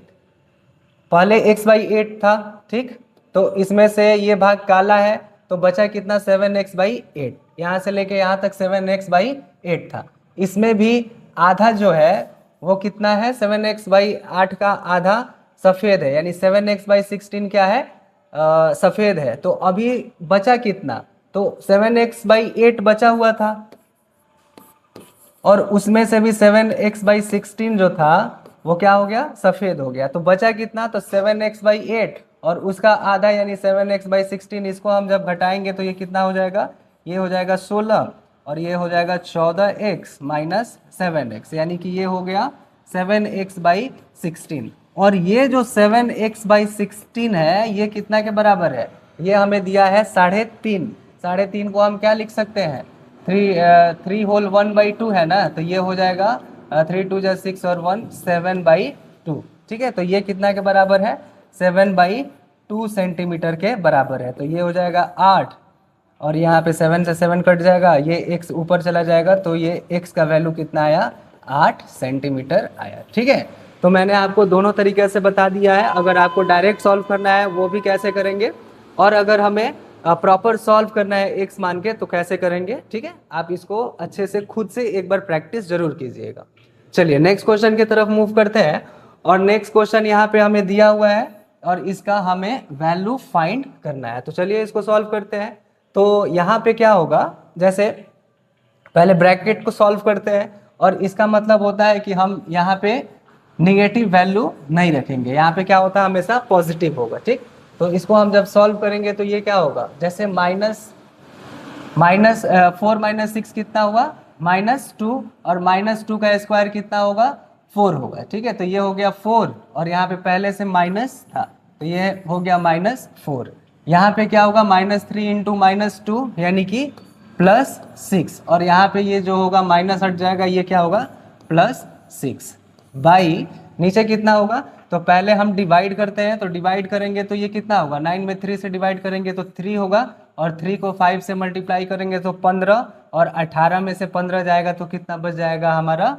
पहले x/8 था, ठीक, तो इसमें से ये भाग काला है, तो बचा कितना, 7x/8, यहाँ से लेके यहाँ तक 7x/8 था। इसमें भी आधा जो है वो कितना है, 7x/8 का आधा सफ़ेद है, यानी 7x/16 क्या है, सफ़ेद है। तो अभी बचा कितना, तो 7x/8 बचा हुआ था और उसमें से भी 7x/16 जो था वो क्या हो गया, सफ़ेद हो गया। तो बचा कितना, तो 7x/8 और उसका आधा यानी 7x/16, इसको हम जब घटाएंगे तो ये कितना हो जाएगा, ये हो जाएगा 16 और ये हो जाएगा 14x माइनस 7x, यानी कि ये हो गया 7x/16। और ये जो 7x/16 है ये कितना के बराबर है, ये हमें दिया है 3.5। 3.5 को हम क्या लिख सकते हैं, 3 होल 1/2 है ना, तो ये हो जाएगा 3 2 जा 6 और 1 7/2। ठीक है, तो ये कितना के बराबर है, 7/2 सेंटीमीटर के बराबर है। तो ये हो जाएगा 8 और यहाँ पे 7 से 7 कट जाएगा, ये x ऊपर चला जाएगा, तो ये x का वैल्यू कितना आया, 8 सेंटीमीटर आया। ठीक है, तो मैंने आपको दोनों तरीके से बता दिया है। अगर आपको डायरेक्ट सॉल्व करना है वो भी कैसे करेंगे, और अगर हमें प्रॉपर सॉल्व करना है x मान के तो कैसे करेंगे। ठीक है, आप इसको अच्छे से खुद से एक बार प्रैक्टिस जरूर कीजिएगा। चलिए नेक्स्ट क्वेश्चन की तरफ मूव करते हैं। और नेक्स्ट क्वेश्चन यहाँ पे हमें दिया हुआ है और इसका हमें वैल्यू फाइंड करना है। तो चलिए इसको सॉल्व करते हैं। तो यहाँ पे क्या होगा, जैसे पहले ब्रैकेट को सॉल्व करते हैं और इसका मतलब होता है कि हम यहाँ पे निगेटिव वैल्यू नहीं रखेंगे, यहाँ पे क्या होता है, हमेशा पॉजिटिव होगा। ठीक, तो इसको हम जब सॉल्व करेंगे तो ये क्या होगा, जैसे -4 - 6 कितना हुआ, -2 और -2 का स्क्वायर कितना होगा, 4 होगा। ठीक है, तो ये हो गया 4 और यहाँ पे पहले से माइनस था तो ये हो गया -4। यहाँ पे क्या होगा, -3 × -2 यानी कि +6 और यहाँ पे ये जो होगा माइनस हट जाएगा, ये क्या होगा, +6 बाई नीचे कितना होगा, तो पहले हम डिवाइड करते हैं, तो डिवाइड करेंगे तो ये कितना होगा, 9 में 3 से डिवाइड करेंगे तो 3 होगा और 3 को 5 से मल्टीप्लाई करेंगे तो 15 और 18 में से 15 जाएगा तो कितना बच जाएगा हमारा,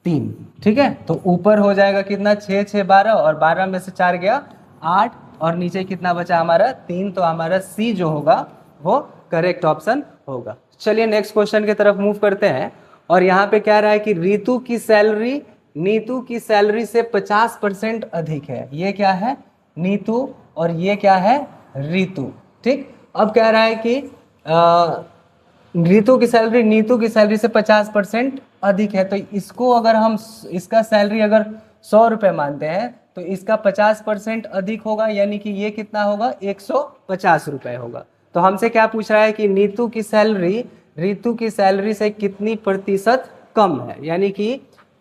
3। ठीक है, तो ऊपर हो जाएगा कितना, 6 6 12 और 12 में से 4 गया 8 और नीचे कितना बचा हमारा, 3। तो हमारा सी जो होगा वो करेक्ट ऑप्शन होगा। चलिए नेक्स्ट क्वेश्चन की तरफ मूव करते हैं। और यहाँ पे कह रहा है कि रीतू की सैलरी नीतू की सैलरी से 50% अधिक है। ये क्या है, नीतू और ये क्या है, रीतू। ठीक, अब कह रहा है कि रीतू की सैलरी नीतू की सैलरी से 50% अधिक है। तो इसको अगर हम इसका सैलरी अगर 100 रुपये मानते हैं तो इसका 50% अधिक होगा, यानी कि ये कितना होगा, 150 रुपये होगा। तो हमसे क्या पूछ रहा है कि नीतू की सैलरी रीतू की सैलरी से कितनी प्रतिशत कम है, यानी कि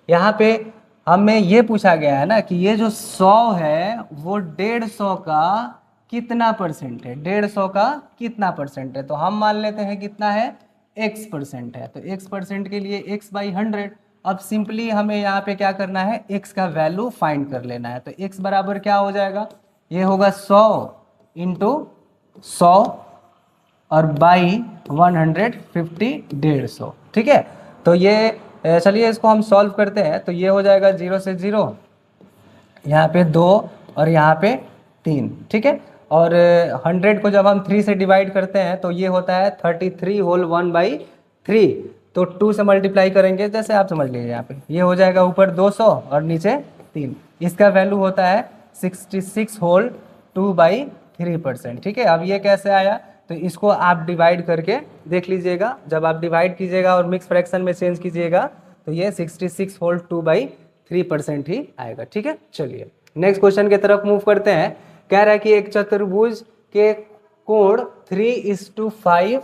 यहाँ पे हमें ये पूछा गया है ना कि ये जो 100 है वो 150 का कितना परसेंट है, 150 का कितना परसेंट है। तो हम मान लेते हैं कितना है, x% है। तो x% के लिए x/100। अब सिंपली हमें यहाँ पे क्या करना है, x का वैल्यू फाइंड कर लेना है। तो x बराबर क्या हो जाएगा, ये होगा 100 × 100 और बाई 150 150। ठीक है, तो ये चलिए इसको हम सॉल्व करते हैं। तो ये हो जाएगा 0 से 0, यहाँ पे 2 और यहाँ पे 3। ठीक है, और 100 को जब हम 3 से डिवाइड करते हैं तो ये होता है 33 होल 1/3। तो 2 से मल्टीप्लाई करेंगे, जैसे आप समझ लीजिए यहाँ पे, ये हो जाएगा ऊपर 200 और नीचे 3। इसका वैल्यू होता है 66 होल 2/3%। ठीक है, अब ये कैसे आया, तो इसको आप डिवाइड करके देख लीजिएगा। जब आप डिवाइड कीजिएगा और मिक्स फ्रैक्शन में चेंज कीजिएगा तो ये 66 होल 2/3% ही आएगा। ठीक है, चलिए नेक्स्ट क्वेश्चन की तरफ मूव करते हैं। कह रहा है कि एक चतुर्भुज के कोण 3:5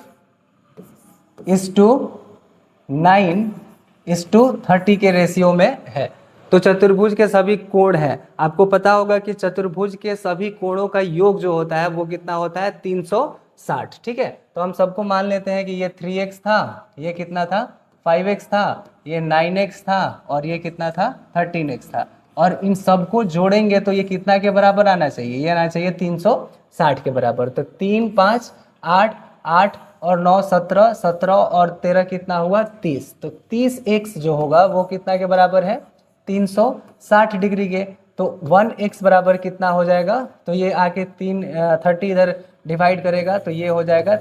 9:30 के रेशियो में है। तो चतुर्भुज के सभी कोण हैं, आपको पता होगा कि चतुर्भुज के सभी कोणों का योग जो होता है वो कितना होता है, 360। ठीक है, तो हम सबको मान लेते हैं कि ये 3x था, ये कितना था 5x था, ये 9x था और ये कितना था 13x था। और इन सबको जोड़ेंगे तो ये कितना के बराबर आना चाहिए, ये आना चाहिए 360 के बराबर। तो 3 5 8 8 और 9 17 17 और 13 कितना हुआ 30। तो 30x जो होगा वो कितना के बराबर है, 360 डिग्री के। तो 1x बराबर कितना हो जाएगा, तो ये आके 30 इधर डिवाइड करेगा तो ये हो जाएगा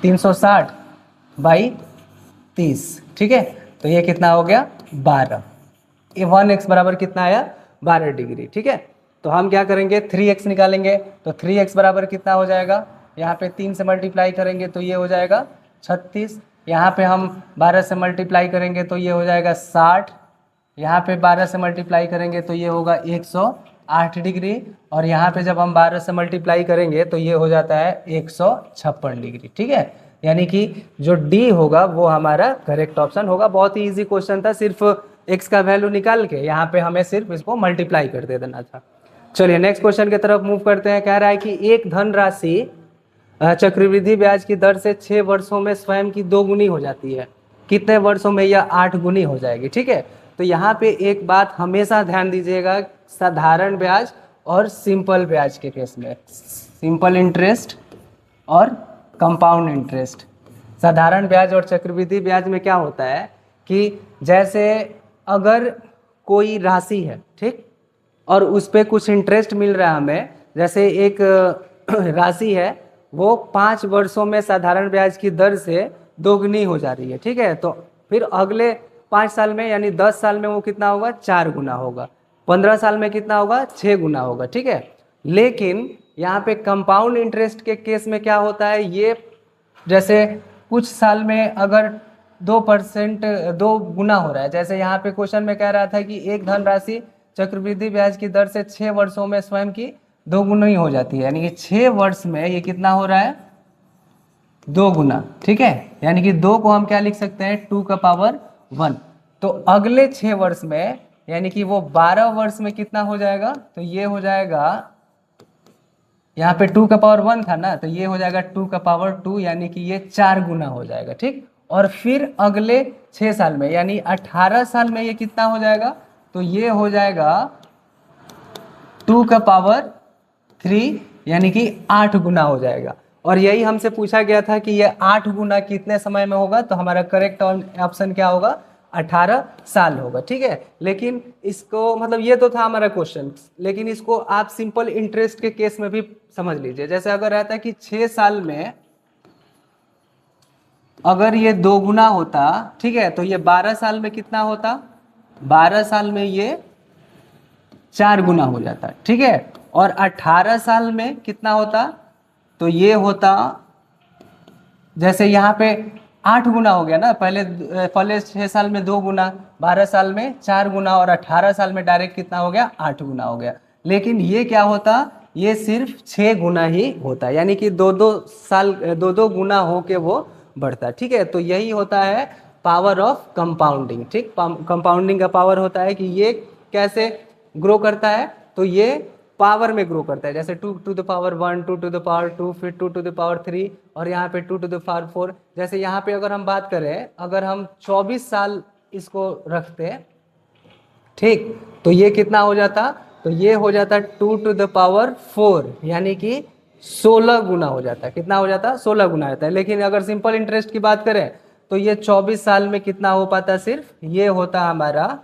360/30। ठीक है, तो ये कितना हो गया 12। ये 1x बराबर कितना आया 12 डिग्री। ठीक है, तो हम क्या करेंगे 3x निकालेंगे। तो 3x बराबर कितना हो जाएगा, यहाँ पे 3 से मल्टीप्लाई करेंगे तो ये हो जाएगा 36। यहाँ पे हम 12 से मल्टीप्लाई करेंगे तो ये हो जाएगा 60। यहाँ पे 12 से मल्टीप्लाई करेंगे तो ये होगा 108 डिग्री। और यहाँ पे जब हम 12 से मल्टीप्लाई करेंगे तो ये हो जाता है 156 डिग्री। ठीक है, यानी कि जो डी होगा वो हमारा करेक्ट ऑप्शन होगा। बहुत ही इजी क्वेश्चन था, सिर्फ x का वैल्यू निकाल के यहाँ पे हमें सिर्फ इसको मल्टीप्लाई कर दे देना था। चलिए नेक्स्ट क्वेश्चन की तरफ मूव करते हैं। कह रहा है कि एक धनराशि चक्रवृद्धि ब्याज की दर से 6 वर्षों में स्वयं की 2 गुनी हो जाती है, कितने वर्षों में यह 8 गुनी हो जाएगी। ठीक है, तो यहाँ पे एक बात हमेशा ध्यान दीजिएगा, साधारण ब्याज और सिंपल ब्याज के केस में, सिंपल इंटरेस्ट और कंपाउंड इंटरेस्ट। साधारण ब्याज और चक्रवृद्धि ब्याज में क्या होता है कि जैसे अगर कोई राशि है, ठीक, और उस पर कुछ इंटरेस्ट मिल रहा है हमें, जैसे एक राशि है वो 5 वर्षों में साधारण ब्याज की दर से दोगुनी हो जा रही है। ठीक है, तो फिर अगले 5 साल में यानी 10 साल में वो कितना होगा 4 गुना होगा, 15 साल में कितना होगा 6 गुना होगा। ठीक है, लेकिन यहाँ पे कंपाउंड इंटरेस्ट के केस में क्या होता है, ये जैसे कुछ साल में अगर 2% 2 गुना हो रहा है, जैसे यहाँ पे क्वेश्चन में कह रहा था कि एक धनराशि चक्रवृद्धि ब्याज की दर से 6 वर्षों में स्वयं की 2 गुना ही हो जाती है, यानी कि 6 वर्ष में ये कितना हो रहा है 2 गुना। ठीक है, यानी कि 2 को हम क्या लिख सकते हैं 2 का पावर 1। तो अगले 6 वर्ष में यानी कि वो 12 वर्ष में कितना हो जाएगा, तो ये हो जाएगा, यहाँ पे 2 का पावर 1 था ना, तो ये हो जाएगा 2 का पावर 2, यानी कि ये 4 गुना हो जाएगा। ठीक, और फिर अगले 6 साल में यानी 18 साल में ये कितना हो जाएगा, तो ये हो जाएगा 2 का पावर 3, यानी कि 8 गुना हो जाएगा। और यही हमसे पूछा गया था कि ये 8 गुना कितने समय में होगा, तो हमारा करेक्ट ऑप्शन क्या होगा 18 साल होगा। ठीक है, लेकिन इसको मतलब ये तो था हमारा क्वेश्चन, लेकिन इसको आप सिंपल इंटरेस्ट के केस में भी समझ लीजिए। जैसे अगर रहता है कि 6 साल में अगर ये 2 गुना होता, ठीक है, तो ये 12 साल में कितना होता, 12 साल में ये 4 गुना हो जाता। ठीक है, और 18 साल में कितना होता, तो ये होता, जैसे यहाँ पे 8 गुना हो गया ना, पहले 6 साल में 2 गुना, 12 साल में 4 गुना और 18 साल में डायरेक्ट कितना हो गया 8 गुना हो गया। लेकिन ये क्या होता, ये सिर्फ 6 गुना ही होता, यानी कि 2 गुना हो के वो बढ़ता। ठीक है, तो यही होता है पावर ऑफ कंपाउंडिंग। ठीक, कंपाउंडिंग का पावर होता है कि ये कैसे ग्रो करता है, तो ये पावर में ग्रो करता है। जैसे 2 to the power 1, 2 to the power 2, फिर 2 to the power 3 और यहाँ पे 2 to the power 4। जैसे यहाँ पे अगर हम बात करें, अगर हम 24 साल इसको रखते, ठीक, तो ये कितना हो जाता, तो ये हो जाता 2 to the power 4, यानी कि 16 गुना हो जाता है। कितना हो जाता, 16 गुना होता है। लेकिन अगर सिंपल इंटरेस्ट की बात करें तो ये 24 साल में कितना हो पाता, सिर्फ ये होता हमारा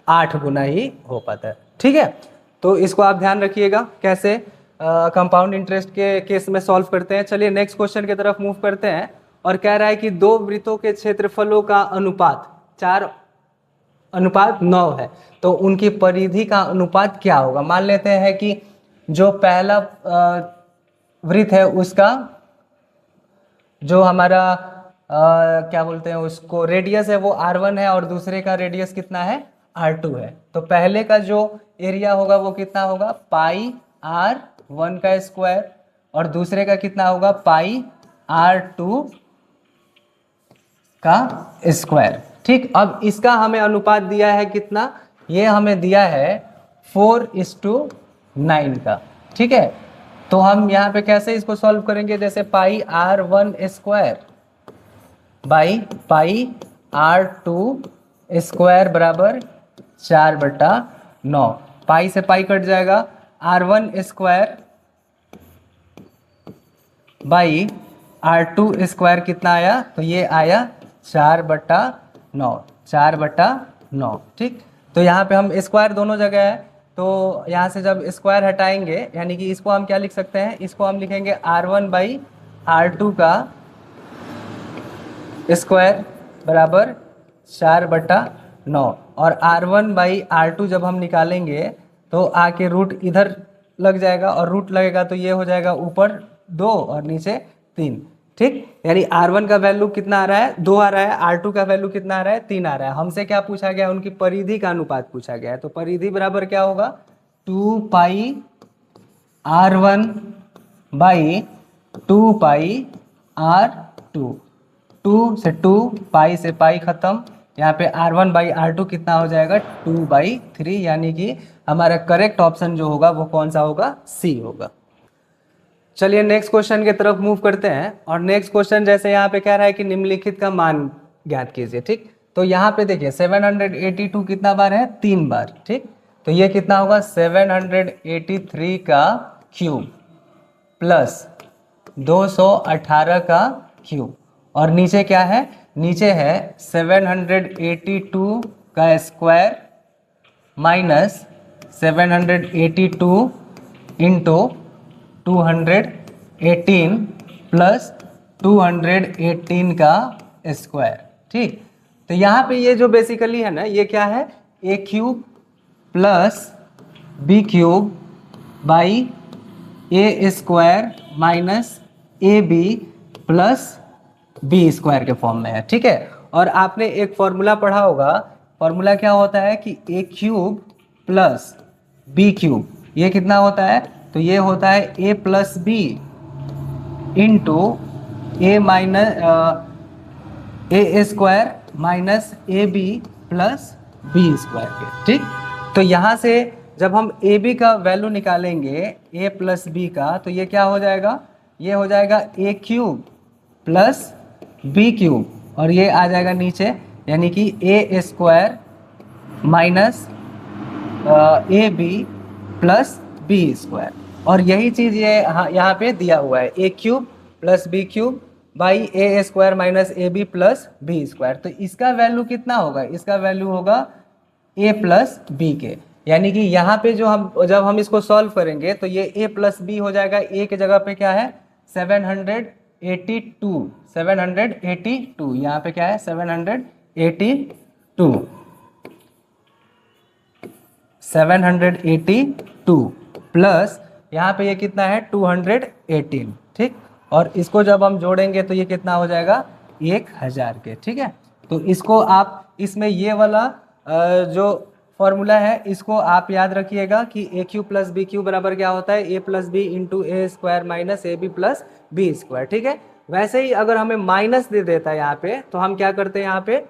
8 गुना ही हो पाता है। ठीक है, तो इसको आप ध्यान रखिएगा कैसे, कंपाउंड इंटरेस्ट के केस में सॉल्व करते हैं। चलिए नेक्स्ट क्वेश्चन की तरफ मूव करते हैं और कह रहा है कि दो वृत्तों के क्षेत्रफलों का अनुपात 4:9 है, तो उनकी परिधि का अनुपात क्या होगा। मान लेते हैं कि जो पहला वृत्त है उसका जो हमारा क्या बोलते हैं उसको रेडियस है वो r1 है और दूसरे का रेडियस कितना है r2 है। तो पहले का जो एरिया होगा वो कितना होगा पाई r1 का स्क्वायर और दूसरे का कितना होगा पाई r2 का स्क्वायर। ठीक, अब इसका हमें अनुपात दिया है कितना, ये हमें दिया है 4:9 का। ठीक है, तो हम यहाँ पे कैसे इसको सॉल्व करेंगे, जैसे पाई r1 square by pi r2 square बराबर 4/9। पाई से पाई कट जाएगा, r1 square by r2 square कितना आया, तो ये आया 4/9, 4/9। ठीक, तो यहाँ पे हम स्क्वायर दोनों जगह है, तो यहाँ से जब स्क्वायर हटाएंगे यानी कि इसको हम क्या लिख सकते हैं, इसको हम लिखेंगे r1 बाई r2 का स्क्वायर बराबर 4/9 और r1 बाई r2 जब हम निकालेंगे तो आके रूट इधर लग जाएगा और रूट लगेगा तो ये हो जाएगा ऊपर 2 और नीचे 3। ठीक, यानी r1 का वैल्यू कितना आ रहा है 2 आ रहा है, r2 का वैल्यू कितना आ रहा है 3 आ रहा है। हमसे क्या पूछा गया, उनकी परिधि का अनुपात पूछा गया है, तो परिधि बराबर क्या होगा 2 पाई r1 बाई 2 पाई r2। 2 से 2 पाई से पाई खत्म, यहाँ पे r1 बाई r2 कितना हो जाएगा 2/3, यानी कि हमारा करेक्ट ऑप्शन जो होगा वो कौन सा होगा, सी होगा। चलिए नेक्स्ट क्वेश्चन की तरफ मूव करते हैं और नेक्स्ट क्वेश्चन जैसे यहाँ पे कह रहा है कि निम्नलिखित का मान ज्ञात कीजिए। ठीक, तो यहाँ पे देखिए 782 कितना बार है 3 बार। ठीक, तो ये कितना होगा 783 का क्यूब प्लस 218 का क्यूब और नीचे क्या है, नीचे है 782 का स्क्वायर माइनस 782 इंटू 218 प्लस 218 का स्क्वायर। ठीक, तो यहाँ पे ये जो बेसिकली है ना, ये क्या है a cube plus b cube by a square minus a b plus b square के फॉर्म में है। ठीक है, और आपने एक फॉर्मूला पढ़ा होगा, फॉर्मूला क्या होता है कि a cube plus b cube ये कितना होता है, तो ये होता है a plus b into a minus a square minus a b plus b square के। ठीक, तो यहाँ से जब हम ए बी का वैल्यू निकालेंगे ए प्लस बी का, तो ये क्या हो जाएगा, ये हो जाएगा a cube plus b cube और ये आ जाएगा नीचे, यानी कि a square minus a b plus b square. और यही चीज़ ये यहाँ पे दिया हुआ है a cube plus b cube by a square minus a b plus b square. तो इसका वैल्यू कितना होगा, इसका वैल्यू होगा ए प्लस बी के, यानी कि यहाँ पे जो जब हम इसको सॉल्व करेंगे तो ये ए प्लस बी हो जाएगा, ए के जगह पे क्या है 782 यहाँ पे क्या है 782 प्लस यहाँ पे ये कितना है 218। ठीक, और इसको जब हम जोड़ेंगे तो ये कितना हो जाएगा 1000 के। ठीक है, तो इसको आप इसमें ये वाला जो फॉर्मूला है इसको आप याद रखिएगा कि a cube plus b cube बराबर क्या होता है a plus b into a square minus a b plus b square. ठीक है, वैसे ही अगर हमें माइनस दे देता है यहाँ पे तो हम क्या करते हैं, यहाँ पे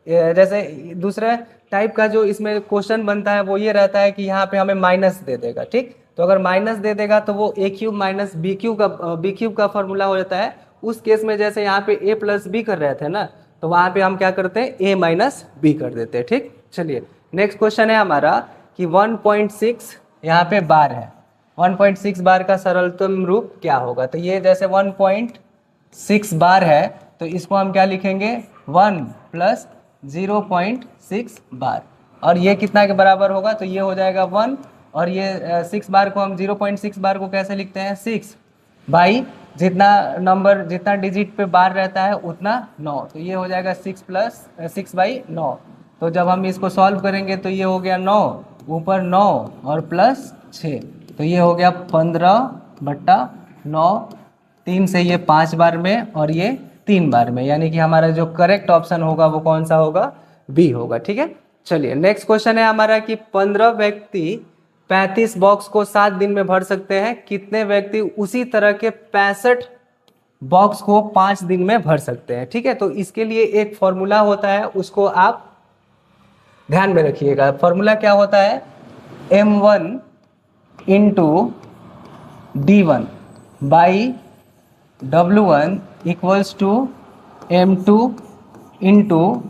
जैसे दूसरे टाइप का जो इसमें क्वेश्चन बनता है वो ये रहता है कि यहाँ पे हमें माइनस दे देगा। ठीक, तो अगर माइनस दे देगा तो वो ए क्यूब माइनस बी क्यूब का फॉर्मूला हो जाता है। उस केस में जैसे यहाँ पे ए प्लस बी कर रहे थे ना, तो वहाँ पे हम क्या करते हैं ए माइनस बी कर देते हैं। ठीक, चलिए नेक्स्ट क्वेश्चन है हमारा कि 1.6 यहाँ पे बार है, 1.6 बार का सरलतम रूप क्या होगा। तो ये जैसे 1.6 बार है तो इसको हम क्या लिखेंगे 1 प्लस 0.6 बार और ये कितना के बराबर होगा, तो ये हो जाएगा 1 और ये 6 बार को हम 0.6 बार को कैसे लिखते हैं 6 बाई जितना नंबर जितना डिजिट पे बार रहता है उतना 9, तो ये हो जाएगा 6/9। तो जब हम इसको सॉल्व करेंगे तो ये हो गया 9 ऊपर 9 और प्लस 6, तो ये हो गया 15/9। 3 से ये 5 बार में और ये 3 बार में, यानी कि हमारा जो करेक्ट ऑप्शन होगा वो कौन सा होगा, बी होगा। ठीक है, चलिए नेक्स्ट क्वेश्चन है हमारा कि 15 व्यक्ति 35 बॉक्स को 7 दिन में भर सकते हैं, कितने व्यक्ति उसी तरह के 65 बॉक्स को 5 दिन में भर सकते हैं। ठीक है, तो इसके लिए एक फॉर्मूला होता है, उसको आप ध्यान में रखिएगा। फॉर्मूला क्या होता है, m1 into d1 by w1 equals to m2 into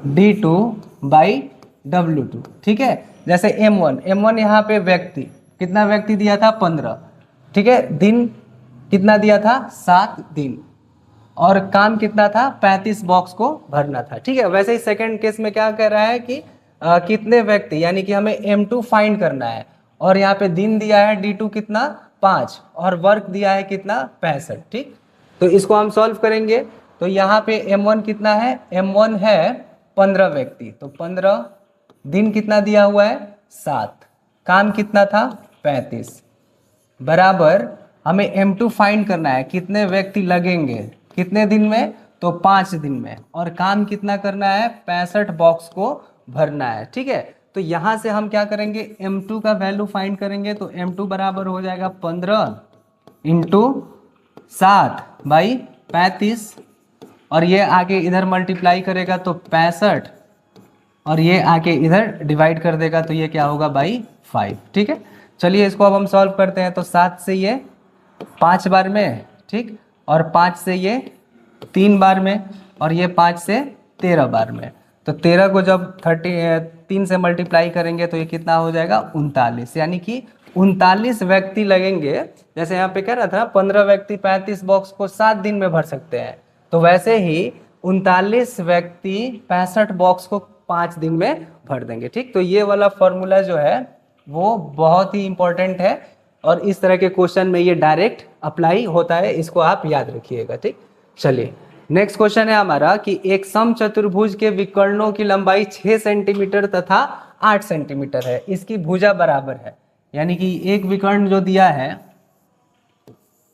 d2 by w2। ठीक है, जैसे m1 यहाँ पे व्यक्ति, कितना व्यक्ति दिया था 15, ठीक है, दिन कितना दिया था 7 दिन, और काम कितना था 35 बॉक्स को भरना था। ठीक है, वैसे ही सेकंड केस में क्या कह रहा है कि कितने व्यक्ति, यानी कि हमें m2 फाइंड करना है, और यहाँ पे दिन दिया है d2 कितना 5 और वर्क दिया है कितना 65। ठीक, तो इसको हम सॉल्व करेंगे तो यहाँ पे m1 कितना है, m1 है 15 व्यक्ति, तो 15 दिन कितना दिया हुआ है 7, काम कितना था 35, बराबर हमें m2 फाइंड करना है कितने व्यक्ति लगेंगे कितने दिन में, तो 5 दिन में, और काम कितना करना है 65 बॉक्स को भरना है। ठीक है, तो यहाँ से हम क्या करेंगे m2 का वैल्यू फाइंड करेंगे, तो m2 बराबर हो जाएगा 15 इंटू 7/35, और ये आगे इधर मल्टीप्लाई करेगा तो 65, और ये आके इधर डिवाइड कर देगा तो ये क्या होगा बाई 5। ठीक है, चलिए इसको अब हम सॉल्व करते हैं। तो 7 से ये 5 बार में, ठीक, और 5 से ये 3 बार में, और ये 5 से 13 बार में, तो 13 को जब 3 से मल्टीप्लाई करेंगे तो ये कितना हो जाएगा 39, यानी कि 39 व्यक्ति लगेंगे। जैसे यहाँ पे कह रहा था 15 व्यक्ति 35 बॉक्स को 7 दिन में भर सकते हैं, तो वैसे ही 39 व्यक्ति 65 बॉक्स को 5 दिन में भर देंगे। ठीक, तो ये वाला फॉर्मूला जो है वो बहुत ही इंपॉर्टेंट है, और इस तरह के क्वेश्चन में ये डायरेक्ट अप्लाई होता है, इसको आप याद रखिएगा। ठीक, चलिए नेक्स्ट क्वेश्चन है हमारा कि एक समचतुर्भुज के विकर्णों की लंबाई 6 सेंटीमीटर तथा 8 सेंटीमीटर है, इसकी भुजा बराबर है, यानी कि एक विकर्ण जो दिया है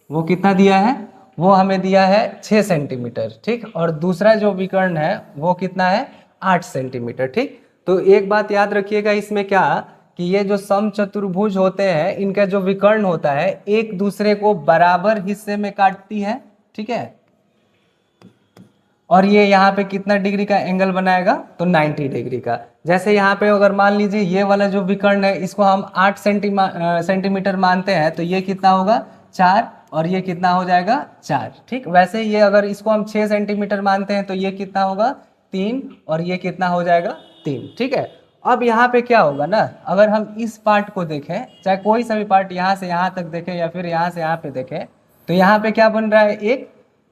वो कितना दिया है, वो हमें दिया है 6 सेंटीमीटर, ठीक, और दूसरा जो विकर्ण है वो कितना है 8 सेंटीमीटर। ठीक, तो एक बात याद रखिएगा इसमें क्या कि ये जो समचतुर्भुज होते हैं इनका जो विकर्ण होता है एक दूसरे को बराबर हिस्से में काटती है। ठीक है, और ये यहाँ पे कितना डिग्री का एंगल बनाएगा, तो 90 डिग्री का। जैसे यहाँ पे अगर मान लीजिए ये वाला जो विकर्ण है इसको हम 8 सेंटीमीटर मानते हैं, तो ये कितना होगा 4, और ये कितना हो जाएगा 4। ठीक, वैसे ये अगर इसको हम 6 सेंटीमीटर मानते हैं तो ये कितना होगा 3, और ये कितना हो जाएगा 3। ठीक है, अब यहाँ पे क्या होगा ना, अगर हम इस पार्ट को देखें, चाहे कोई सा भी पार्ट यहाँ से यहाँ तक देखें या फिर यहाँ से यहाँ पे देखें, तो यहाँ पे क्या बन रहा है,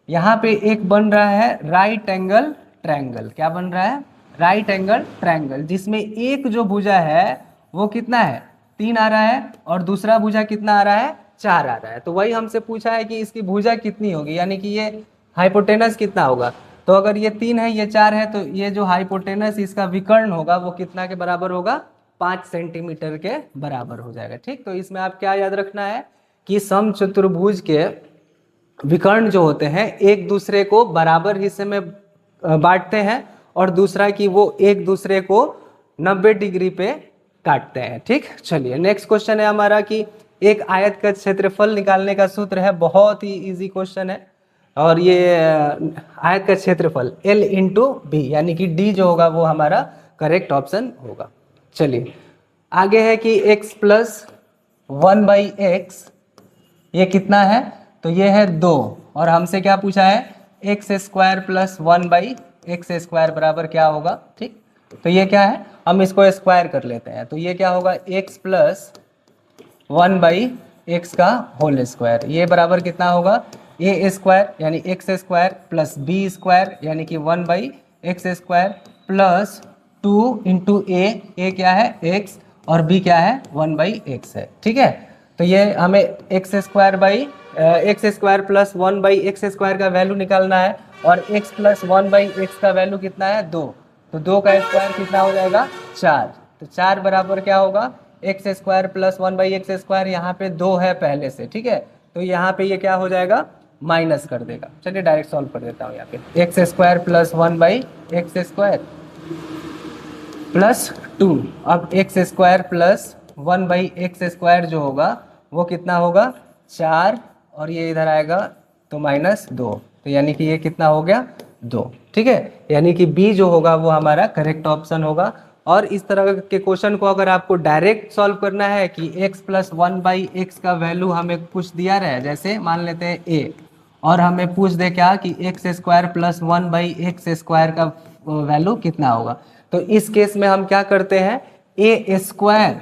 यहाँ पे एक बन रहा है राइट एंगल ट्रायंगल। क्या बन रहा है, राइट एंगल ट्रायंगल, जिसमें एक जो भुजा है वो कितना है 3 आ रहा है, और दूसरा भुजा कितना आ रहा है 4 आ रहा है। तो वही हमसे पूछा है कि इसकी भुजा कितनी होगी, यानी कि ये हाइपोटेनस कितना होगा। तो अगर ये 3 है ये 4 है, तो ये जो हाइपोटेनस इसका विकर्ण होगा वो कितना के बराबर होगा 5 सेंटीमीटर के बराबर हो जाएगा। ठीक, तो इसमें आप क्या याद रखना है कि समचतुर्भुज के विकर्ण जो होते हैं एक दूसरे को बराबर हिस्से में बांटते हैं, और दूसरा कि वो एक दूसरे को 90 डिग्री पे काटते हैं। ठीक, चलिए नेक्स्ट क्वेश्चन है हमारा कि एक आयत का क्षेत्रफल निकालने का सूत्र है, बहुत ही इजी क्वेश्चन है, और ये आयत का क्षेत्रफल L इंटू बी, यानी कि D जो होगा वो हमारा करेक्ट ऑप्शन होगा। चलिए आगे है कि x प्लस 1/x ये कितना है, तो ये है 2, और हमसे क्या पूछा है x² प्लस 1/x² बराबर क्या होगा। ठीक, तो ये क्या है, हम इसको स्क्वायर कर लेते हैं, तो ये क्या होगा x प्लस 1/x का होल स्क्वायर, ये बराबर कितना होगा a² यानी x² प्लस b² यानी कि 1/x² प्लस 2 इंटू a क्या है x, और b क्या है 1/x है, ठीक है। तो ये हमें एक्स स्क्वायर प्लस 1/x² का वैल्यू निकालना है, और x प्लस 1/x का वैल्यू कितना है 2, तो 2 का स्क्वायर कितना हो जाएगा 4, तो 4 बराबर क्या होगा x² प्लस 1/x², यहाँ पे 2 है पहले से, ठीक है, तो यहाँ पे ये क्या हो जाएगा माइनस कर देगा। चलिए डायरेक्ट सॉल्व कर देता हूँ यहाँ पे, x² प्लस 1/x² प्लस 2, अब x² प्लस 1/x² जो होगा वो कितना होगा 4, और ये इधर आएगा तो -2, तो यानी कि ये कितना हो गया 2, ठीक है, यानी कि बी जो होगा वो हमारा करेक्ट ऑप्शन होगा। और इस तरह के क्वेश्चन को अगर आपको डायरेक्ट सॉल्व करना है कि x प्लस 1/x का वैल्यू हमें कुछ दिया रहे, जैसे मान लेते हैं a, और हमें पूछ दे क्या कि x² प्लस 1/x² का वैल्यू कितना होगा, तो इस केस में हम क्या करते हैं a²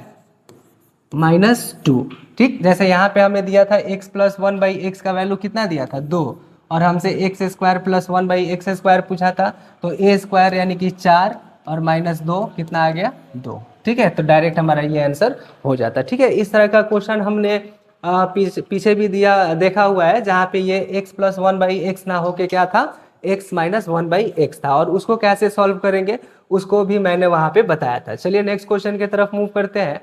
-2, ठीक, जैसे यहाँ पे हमें दिया था x प्लस 1/x का वैल्यू कितना दिया था 2, और हमसे x² प्लस 1/x² पूछा था, तो a² यानी कि 4 और -2 कितना आ गया 2, ठीक है, तो डायरेक्ट हमारा ये आंसर हो जाता है, ठीक है। इस तरह का क्वेश्चन हमने पीछे भी देखा हुआ है, जहाँ पे ये x प्लस 1/x ना होके क्या था x माइनस 1/x था, और उसको कैसे सॉल्व करेंगे उसको भी मैंने वहाँ पे बताया था। चलिए नेक्स्ट क्वेश्चन की तरफ मूव करते हैं।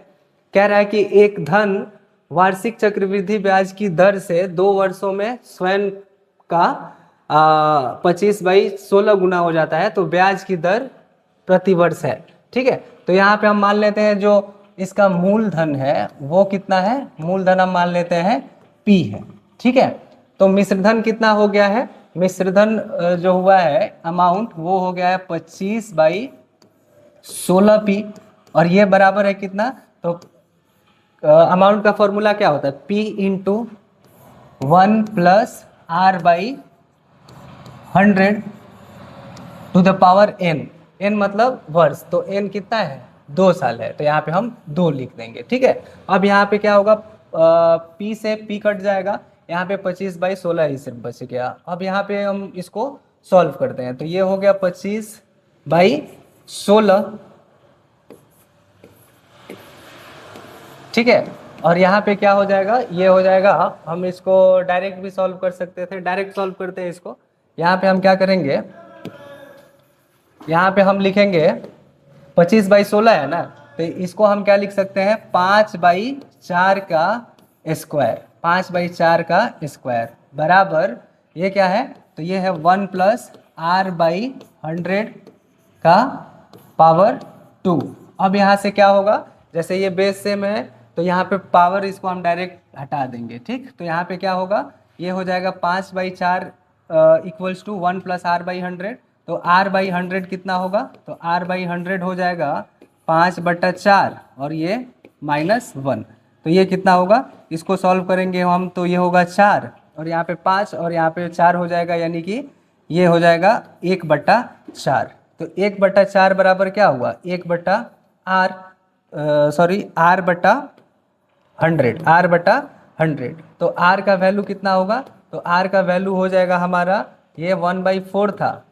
कह रहा है कि एक धन वार्षिक चक्रवृद्धि ब्याज की दर से 2 वर्षों में स्वयं का 25/16 गुना हो जाता है, तो ब्याज की दर प्रति वर्ष है, ठीक है। तो यहाँ पे हम मान लेते हैं जो इसका मूलधन है वो कितना है, मूलधन हम मान लेते हैं p है, ठीक है। तो मिश्रधन कितना हो गया है, मिश्रधन जो हुआ है अमाउंट वो हो गया है 25/16p, और ये बराबर है कितना, तो अमाउंट का फॉर्मूला क्या होता है p into 1 plus r/100 to the power n, n मतलब वर्ष, तो n कितना है 2 साल है, तो यहाँ पे हम 2 लिख देंगे, ठीक है। अब यहाँ पे क्या होगा p से p कट जाएगा, यहाँ पे 25/16 ही सिर्फ बच गया। अब यहाँ पे हम इसको सॉल्व करते हैं, तो ये हो गया 25/16, ठीक है, और यहाँ पे क्या हो जाएगा, ये हो जाएगा, हम इसको डायरेक्ट भी सॉल्व कर सकते थे, डायरेक्ट सॉल्व करते हैं इसको। यहाँ पे हम क्या करेंगे, यहाँ पे हम लिखेंगे 25/16 है ना, तो इसको हम क्या लिख सकते हैं 5/4 का स्क्वायर, 5/4 का स्क्वायर बराबर ये क्या है, तो ये है 1 प्लस r/100 का पावर 2। अब यहाँ से क्या होगा, जैसे ये बेस सेम है तो यहाँ पे पावर इसको हम डायरेक्ट हटा देंगे, ठीक, तो यहाँ पे क्या होगा, ये हो जाएगा 5/4 इक्वल्स टू 1 प्लस r/100, तो r/100 कितना होगा, तो r/100 हो जाएगा 5/4 और ये -1, तो ये कितना होगा, इसको सॉल्व करेंगे हम तो ये होगा 4, और यहाँ पे 5 और यहाँ पे 4 हो जाएगा, यानी कि ये हो जाएगा 1/4, तो 1/4 बराबर क्या हुआ 1/r/100, तो r का वैल्यू कितना होगा, तो r का वैल्यू हो जाएगा हमारा ये 1/4 था,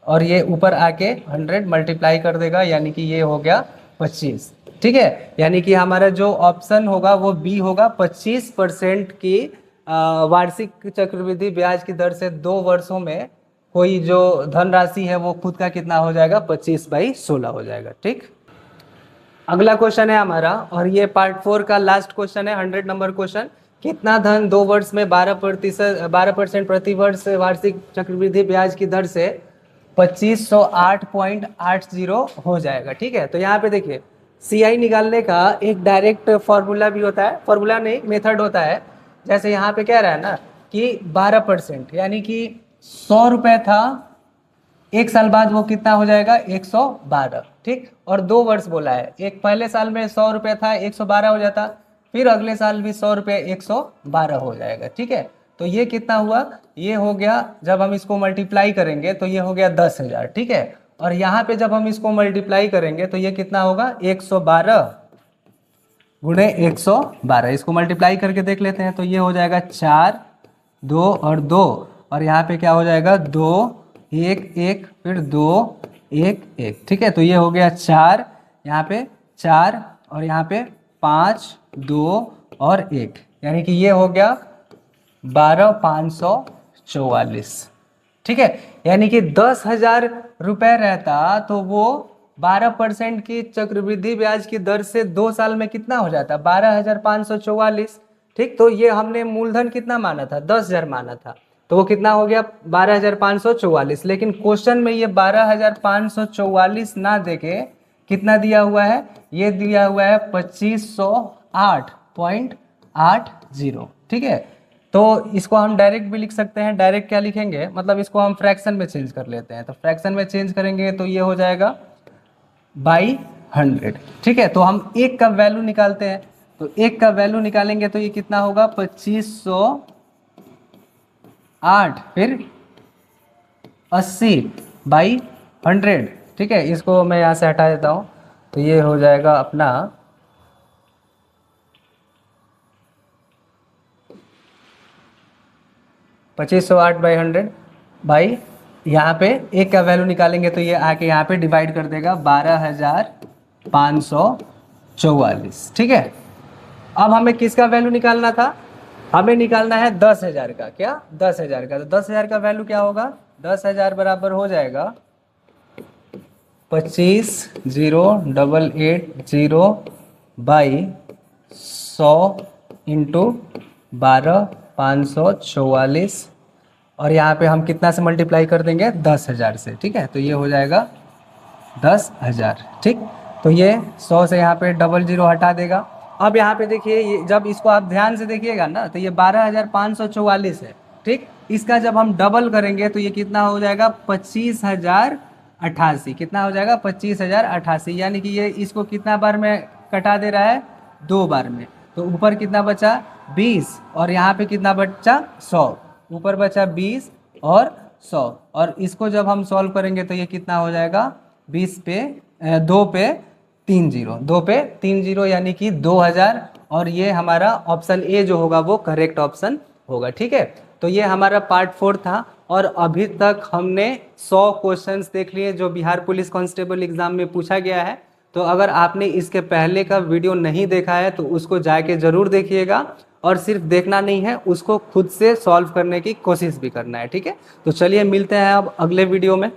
और ये ऊपर आके 100 मल्टीप्लाई कर देगा, यानी कि ये हो गया 25, ठीक है, यानी कि हमारा जो ऑप्शन होगा वो बी होगा, 25% की वार्षिक चक्रवृद्धि ब्याज की दर से 2 वर्षों में कोई जो धनराशि है वो खुद का कितना हो जाएगा 25/16 हो जाएगा, ठीक। अगला क्वेश्चन है हमारा, और ये पार्ट 4 का लास्ट क्वेश्चन है, 100 नंबर क्वेश्चन। कितना धन 2 वर्ष में 12% प्रति वर्ष वार्षिक चक्रवृद्धि ब्याज की दर से 2508.80 हो जाएगा, ठीक है। तो यहाँ पे देखिए CI निकालने का एक डायरेक्ट फॉर्मूला भी होता है, फॉर्मूला नहीं मेथड होता है, जैसे यहाँ पे कह रहा है ना कि 12%, यानी कि 100 रुपये था, 1 साल बाद वो कितना हो जाएगा 112, ठीक, और 2 वर्ष बोला है, एक पहले साल में 100 रुपये था 112 हो जाता, फिर अगले साल भी 100 रुपये 112 हो जाएगा, ठीक है। तो ये कितना हुआ, ये हो गया, जब हम इसको मल्टीप्लाई करेंगे तो ये हो गया 10,000, ठीक है, और यहाँ पे जब हम इसको मल्टीप्लाई करेंगे तो ये कितना होगा 112 गुणे 112, इसको मल्टीप्लाई करके देख लेते हैं, तो ये हो जाएगा 4 2 और 2, और यहाँ पे क्या हो जाएगा 2 1 फिर 2 1 1, ठीक है, तो ये हो गया 4, यहाँ पे 4 और यहाँ पे 5, 2 और 1, यानी कि ये हो गया 12,544। ठीक है, यानी कि 10,000 रुपये रहता तो वो 12% की चक्रवृद्धि ब्याज की दर से 2 साल में कितना हो जाता, 12,544। ठीक, तो ये हमने मूलधन कितना माना था, 10,000 माना था, तो वो कितना हो गया 12,544। लेकिन क्वेश्चन में ये 12,544 ना देके कितना दिया हुआ है, ये दिया हुआ है 2508.80। ठीक है, तो इसको हम डायरेक्ट भी लिख सकते हैं। डायरेक्ट क्या लिखेंगे, मतलब इसको हम फ्रैक्शन में चेंज कर लेते हैं, तो फ्रैक्शन में चेंज करेंगे तो ये हो जाएगा बाई 100। ठीक है, तो हम एक का वैल्यू निकालते हैं, तो एक का वैल्यू निकालेंगे तो ये कितना होगा 2508 फिर 80/100। ठीक है, इसको मैं यहाँ से हटा देता हूँ, तो ये हो जाएगा अपना 2508/100 भाई, यहाँ पे एक का वैल्यू निकालेंगे तो ये आके यहाँ पे डिवाइड कर देगा 12,544। ठीक है, अब हमें किसका वैल्यू निकालना था, हमें निकालना है 10,000 का। क्या, 10,000 का, तो 10,000 का वैल्यू क्या होगा, 10,000 बराबर हो जाएगा 25,0880/100 इंटू 12,544, और यहाँ पे हम कितना से मल्टीप्लाई कर देंगे, 10,000 से। ठीक है, तो ये हो जाएगा 10,000। ठीक, तो ये 100 से यहाँ पे डबल जीरो हटा देगा। अब यहाँ पे देखिए, ये जब इसको आप ध्यान से देखिएगा ना, तो ये 12,544 है। ठीक, इसका जब हम डबल करेंगे तो ये कितना हो जाएगा 25,088। कितना हो जाएगा 25,088, यानी कि ये इसको कितना बार में कटा दे रहा है, 2 बार में। तो ऊपर कितना बचा 20, और यहाँ पे कितना बचा 100, ऊपर बचा 20 और 100, और इसको जब हम सॉल्व करेंगे तो ये कितना हो जाएगा 20 पे 2 पे 3 जीरो, 2 पे 3 जीरो, यानी कि 2,000। और ये हमारा ऑप्शन ए जो होगा वो करेक्ट ऑप्शन होगा। ठीक है, तो ये हमारा पार्ट 4 था, और अभी तक हमने 100 क्वेश्चंस देख लिए जो बिहार पुलिस कांस्टेबल एग्जाम में पूछा गया है। तो अगर आपने इसके पहले का वीडियो नहीं देखा है तो उसको जाके ज़रूर देखिएगा, और सिर्फ देखना नहीं है, उसको खुद से सॉल्व करने की कोशिश भी करना है। ठीक है, तो चलिए मिलते हैं अब अगले वीडियो में।